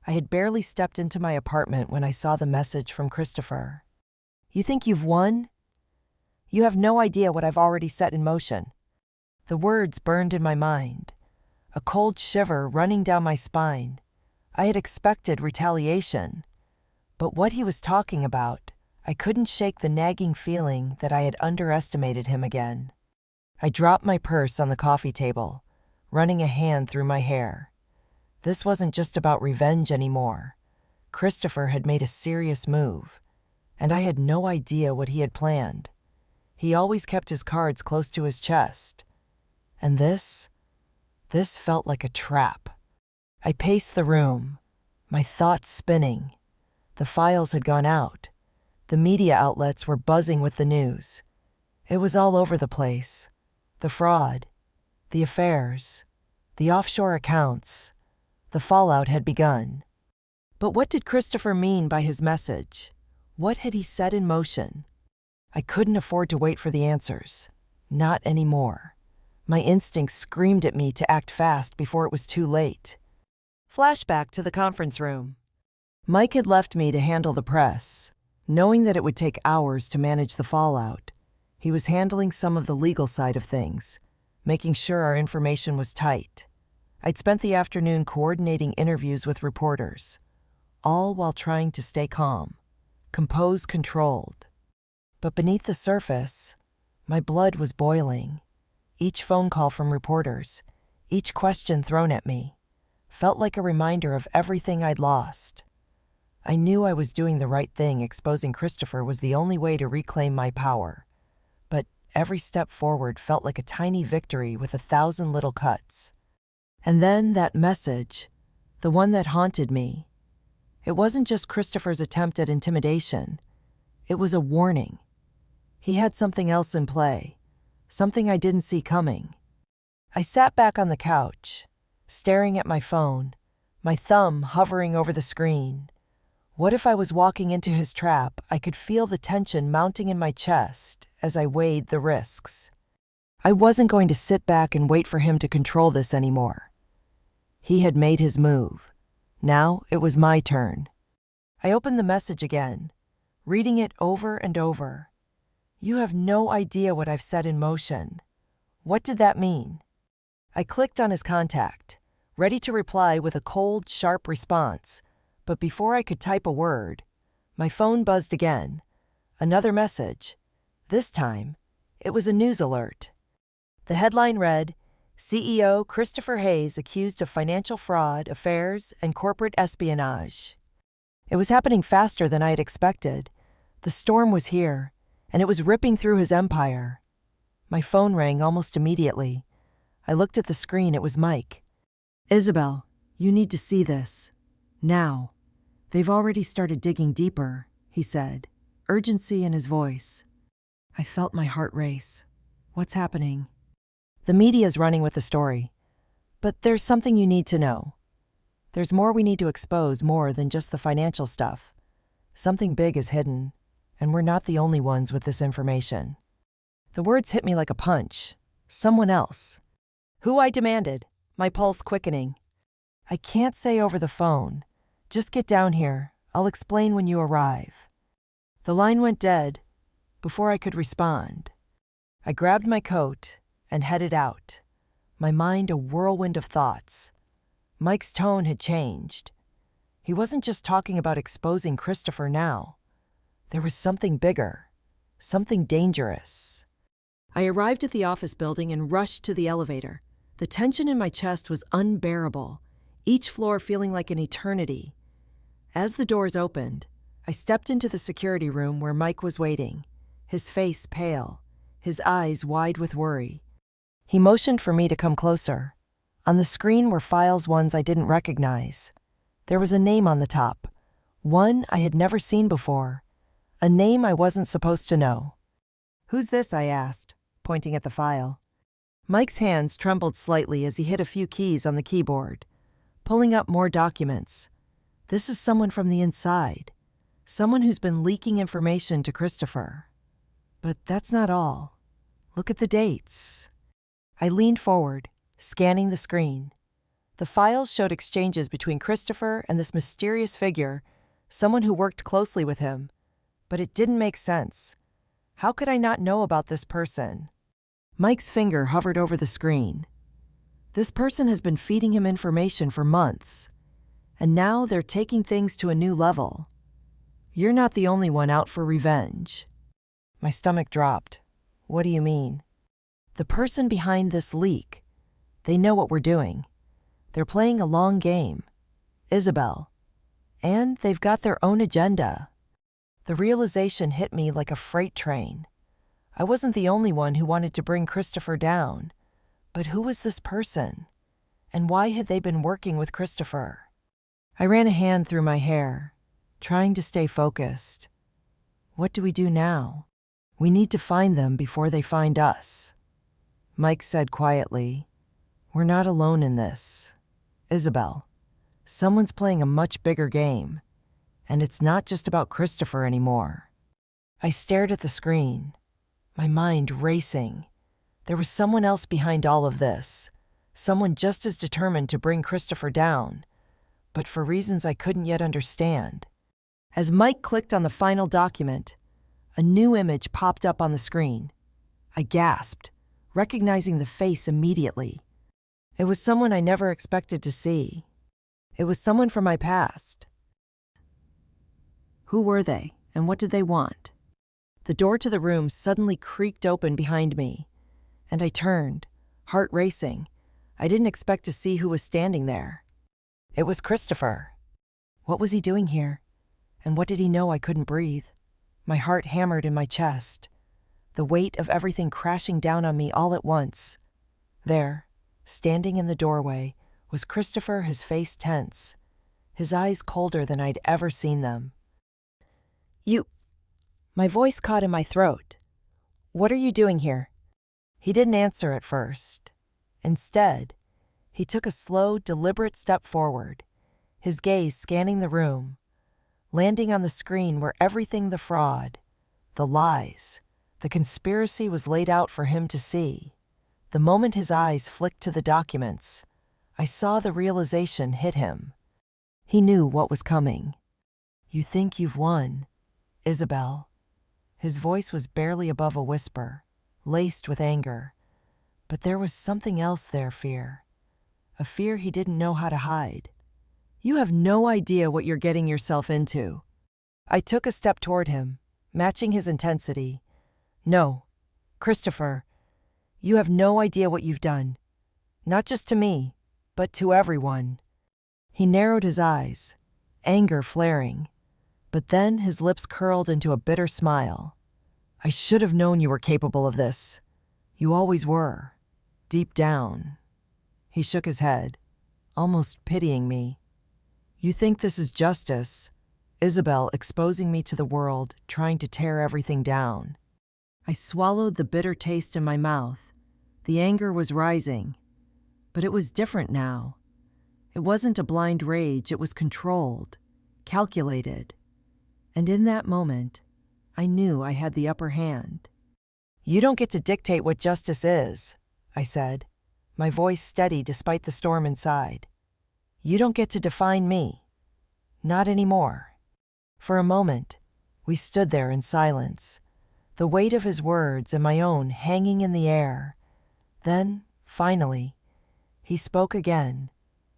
I had barely stepped into my apartment when I saw the message from Christopher. "You think you've won? You have no idea what I've already set in motion." The words burned in my mind, a cold shiver running down my spine. I had expected retaliation, but what he was talking about, I couldn't shake the nagging feeling that I had underestimated him again. I dropped my purse on the coffee table, running a hand through my hair. This wasn't just about revenge anymore. Christopher had made a serious move, and I had no idea what he had planned. He always kept his cards close to his chest. And this felt like a trap. I paced the room, my thoughts spinning. The files had gone out. The media outlets were buzzing with the news. It was all over the place. The fraud, the affairs, the offshore accounts. The fallout had begun. But what did Christopher mean by his message? What had he set in motion? I couldn't afford to wait for the answers. Not anymore. My instincts screamed at me to act fast before it was too late. Flashback to the conference room. Mike had left me to handle the press, knowing that it would take hours to manage the fallout. He was handling some of the legal side of things, making sure our information was tight. I'd spent the afternoon coordinating interviews with reporters, all while trying to stay calm, composed, controlled. But beneath the surface, my blood was boiling. Each phone call from reporters, each question thrown at me, felt like a reminder of everything I'd lost. I knew I was doing the right thing. Exposing Christopher was the only way to reclaim my power. But every step forward felt like a tiny victory with 1,000 little cuts. And then that message, the one that haunted me. It wasn't just Christopher's attempt at intimidation. It was a warning. He had something else in play, something I didn't see coming. I sat back on the couch, staring at my phone, my thumb hovering over the screen. What if I was walking into his trap? I could feel the tension mounting in my chest as I weighed the risks. I wasn't going to sit back and wait for him to control this anymore. He had made his move. Now it was my turn. I opened the message again, reading it over and over. "You have no idea what I've set in motion." What did that mean? I clicked on his contact, ready to reply with a cold, sharp response. But before I could type a word, my phone buzzed again. Another message. This time, it was a news alert. The headline read, "CEO Christopher Hayes accused of financial fraud, affairs, and corporate espionage." It was happening faster than I had expected. The storm was here, and it was ripping through his empire. My phone rang almost immediately. I looked at the screen. It was Mike. "Isabel, you need to see this. Now." "They've already started digging deeper," he said, urgency in his voice. I felt my heart race. What's happening? "The media's running with the story. But there's something you need to know. There's more we need to expose, more than just the financial stuff. Something big is hidden, and we're not the only ones with this information." The words hit me like a punch. Someone else. "Who?" I demanded, my pulse quickening. "I can't say over the phone. Just get down here. I'll explain when you arrive." The line went dead before I could respond. I grabbed my coat and headed out, my mind a whirlwind of thoughts. Mike's tone had changed. He wasn't just talking about exposing Christopher now. There was something bigger, something dangerous. I arrived at the office building and rushed to the elevator. The tension in my chest was unbearable, each floor feeling like an eternity. As the doors opened, I stepped into the security room where Mike was waiting, his face pale, his eyes wide with worry. He motioned for me to come closer. On the screen were files, ones I didn't recognize. There was a name on the top, one I had never seen before, a name I wasn't supposed to know. "Who's this?" I asked, pointing at the file. Mike's hands trembled slightly as he hit a few keys on the keyboard, pulling up more documents. This is someone from the inside, someone who's been leaking information to Christopher. But that's not all. Look at the dates. I leaned forward, scanning the screen. The files showed exchanges between Christopher and this mysterious figure, someone who worked closely with him. But it didn't make sense. How could I not know about this person? Mike's finger hovered over the screen. This person has been feeding him information for months, and now they're taking things to a new level. You're not the only one out for revenge. My stomach dropped. What do you mean? The person behind this leak. They know what we're doing. They're playing a long game. Isabel. And they've got their own agenda. The realization hit me like a freight train. I wasn't the only one who wanted to bring Christopher down. But who was this person? And why had they been working with Christopher? I ran a hand through my hair, trying to stay focused. What do we do now? We need to find them before they find us. Mike said quietly, "We're not alone in this. Isabel, someone's playing a much bigger game, and it's not just about Christopher anymore." I stared at the screen, my mind racing. There was someone else behind all of this, someone just as determined to bring Christopher down, but for reasons I couldn't yet understand. As Mike clicked on the final document, a new image popped up on the screen. I gasped, recognizing the face immediately. It was someone I never expected to see. It was someone from my past. Who were they, and what did they want? The door to the room suddenly creaked open behind me, and I turned, heart racing. I didn't expect to see who was standing there. It was Christopher. What was he doing here? And what did he know I couldn't breathe? My heart hammered in my chest, the weight of everything crashing down on me all at once. There, standing in the doorway, was Christopher, his face tense, his eyes colder than I'd ever seen them. "You..." My voice caught in my throat. "What are you doing here?" He didn't answer at first. Instead, he took a slow, deliberate step forward, his gaze scanning the room, landing on the screen where everything the fraud, the lies, the conspiracy was laid out for him to see. The moment his eyes flicked to the documents, I saw the realization hit him. He knew what was coming. "You think you've won, Isabel." His voice was barely above a whisper, laced with anger. But there was something else there, fear. A fear he didn't know how to hide. "You have no idea what you're getting yourself into." I took a step toward him, matching his intensity. "No, Christopher, you have no idea what you've done. Not just to me, but to everyone." He narrowed his eyes, anger flaring. But then his lips curled into a bitter smile. "I should have known you were capable of this. You always were. Deep down." He shook his head, almost pitying me. "You think this is justice, Isabel exposing me to the world, trying to tear everything down." I swallowed the bitter taste in my mouth. The anger was rising. But it was different now. It wasn't a blind rage, it was controlled, calculated. And in that moment, I knew I had the upper hand. "You don't get to dictate what justice is," I said, my voice steady despite the storm inside. "You don't get to define me. Not anymore." For a moment, we stood there in silence, the weight of his words and my own hanging in the air. Then, finally, he spoke again,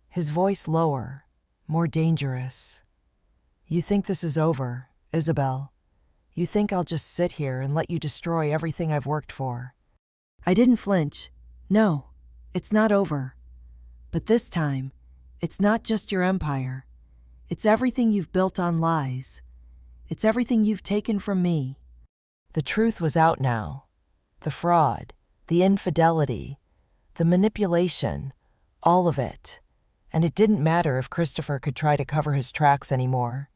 his voice lower, more dangerous. "You think this is over, Isabel. You think I'll just sit here and let you destroy everything I've worked for." I didn't flinch. "No, it's not over. But this time, it's not just your empire. It's everything you've built on lies. It's everything you've taken from me." The truth was out now. The fraud, the infidelity, the manipulation, all of it. And it didn't matter if Christopher could try to cover his tracks anymore.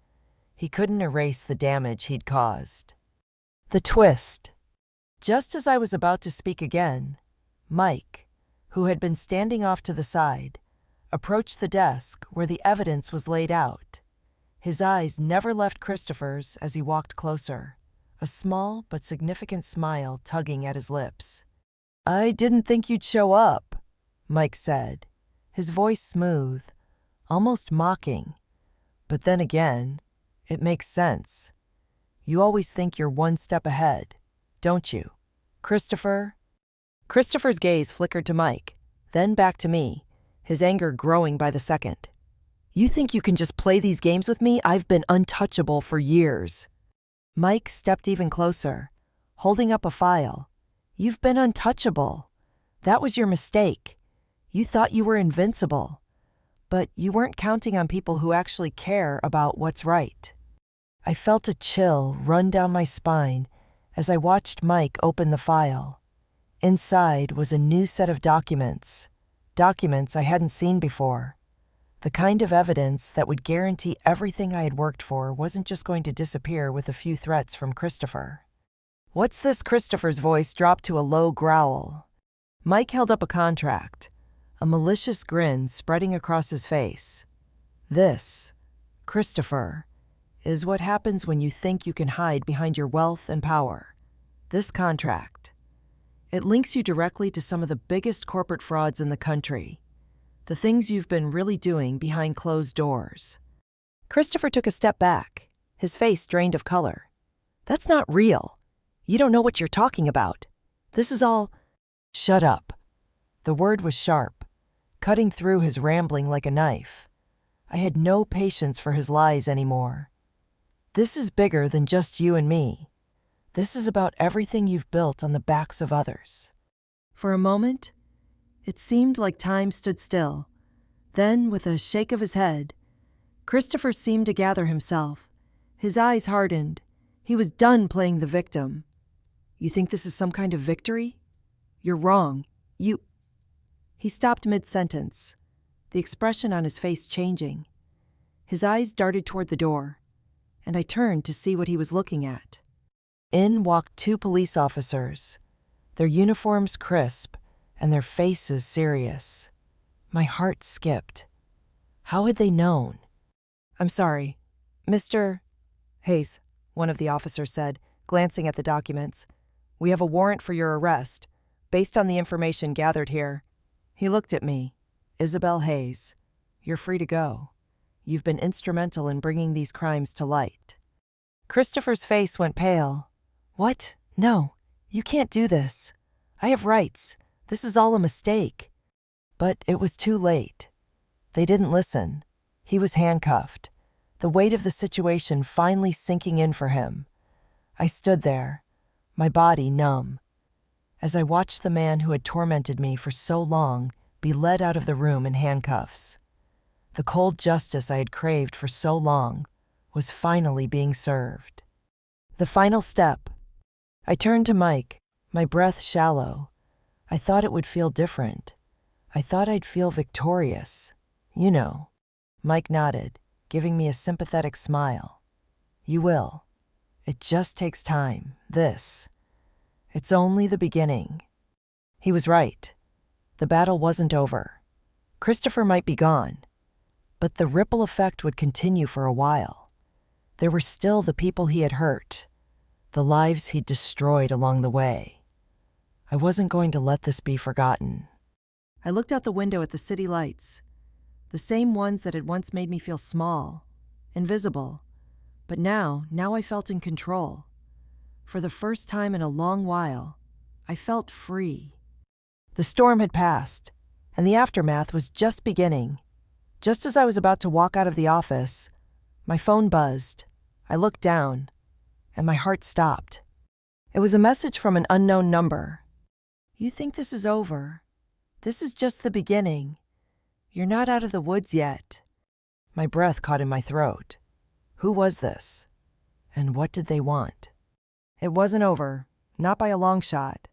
He couldn't erase the damage he'd caused. The twist. Just as I was about to speak again, Mike, who had been standing off to the side, approached the desk where the evidence was laid out. His eyes never left Christopher's as he walked closer, a small but significant smile tugging at his lips. "I didn't think you'd show up," Mike said, his voice smooth, almost mocking. "But then again, it makes sense. You always think you're one step ahead, don't you, Christopher?" Christopher's gaze flickered to Mike, then back to me, his anger growing by the second. "You think you can just play these games with me? I've been untouchable for years." Mike stepped even closer, holding up a file. "You've been untouchable. That was your mistake. You thought you were invincible. But you weren't counting on people who actually care about what's right." I felt a chill run down my spine as I watched Mike open the file. Inside was a new set of documents I hadn't seen before. The kind of evidence that would guarantee everything I had worked for wasn't just going to disappear with a few threats from Christopher. "What's this?" Christopher's voice dropped to a low growl. Mike held up a contract, a malicious grin spreading across his face. "This, Christopher, is what happens when you think you can hide behind your wealth and power. This contract. It links you directly to some of the biggest corporate frauds in the country. The things you've been really doing behind closed doors." Christopher took a step back, his face drained of color. "That's not real. You don't know what you're talking about. This is all—" "Shut up." The word was sharp, cutting through his rambling like a knife. I had no patience for his lies anymore. "This is bigger than just you and me. This is about everything you've built on the backs of others." For a moment, it seemed like time stood still. Then, with a shake of his head, Christopher seemed to gather himself. His eyes hardened. He was done playing the victim. "You think this is some kind of victory? You're wrong. He stopped mid-sentence, the expression on his face changing. His eyes darted toward the door, and I turned to see what he was looking at. In walked two police officers, their uniforms crisp and their faces serious. My heart skipped. How had they known? "I'm sorry, Mr. Hayes," one of the officers said, glancing at the documents. "We have a warrant for your arrest, based on the information gathered here." He looked at me. "Isabel Hayes, you're free to go. You've been instrumental in bringing these crimes to light." Christopher's face went pale. "What? No, you can't do this. I have rights. This is all a mistake." But it was too late. They didn't listen. He was handcuffed, the weight of the situation finally sinking in for him. I stood there, my body numb, as I watched the man who had tormented me for so long be led out of the room in handcuffs. The cold justice I had craved for so long was finally being served. The final step. I turned to Mike, my breath shallow. I thought it would feel different. I thought I'd feel victorious. You know. Mike nodded, giving me a sympathetic smile. "You will. It just takes time. It's only the beginning." He was right. The battle wasn't over. Christopher might be gone, but the ripple effect would continue for a while. There were still the people he had hurt, the lives he'd destroyed along the way. I wasn't going to let this be forgotten. I looked out the window at the city lights, the same ones that had once made me feel small, invisible. But now I felt in control. For the first time in a long while, I felt free. The storm had passed, and the aftermath was just beginning. Just as I was about to walk out of the office, my phone buzzed. I looked down, and my heart stopped. It was a message from an unknown number. "You think this is over? This is just the beginning. You're not out of the woods yet." My breath caught in my throat. Who was this? And what did they want? It wasn't over, not by a long shot.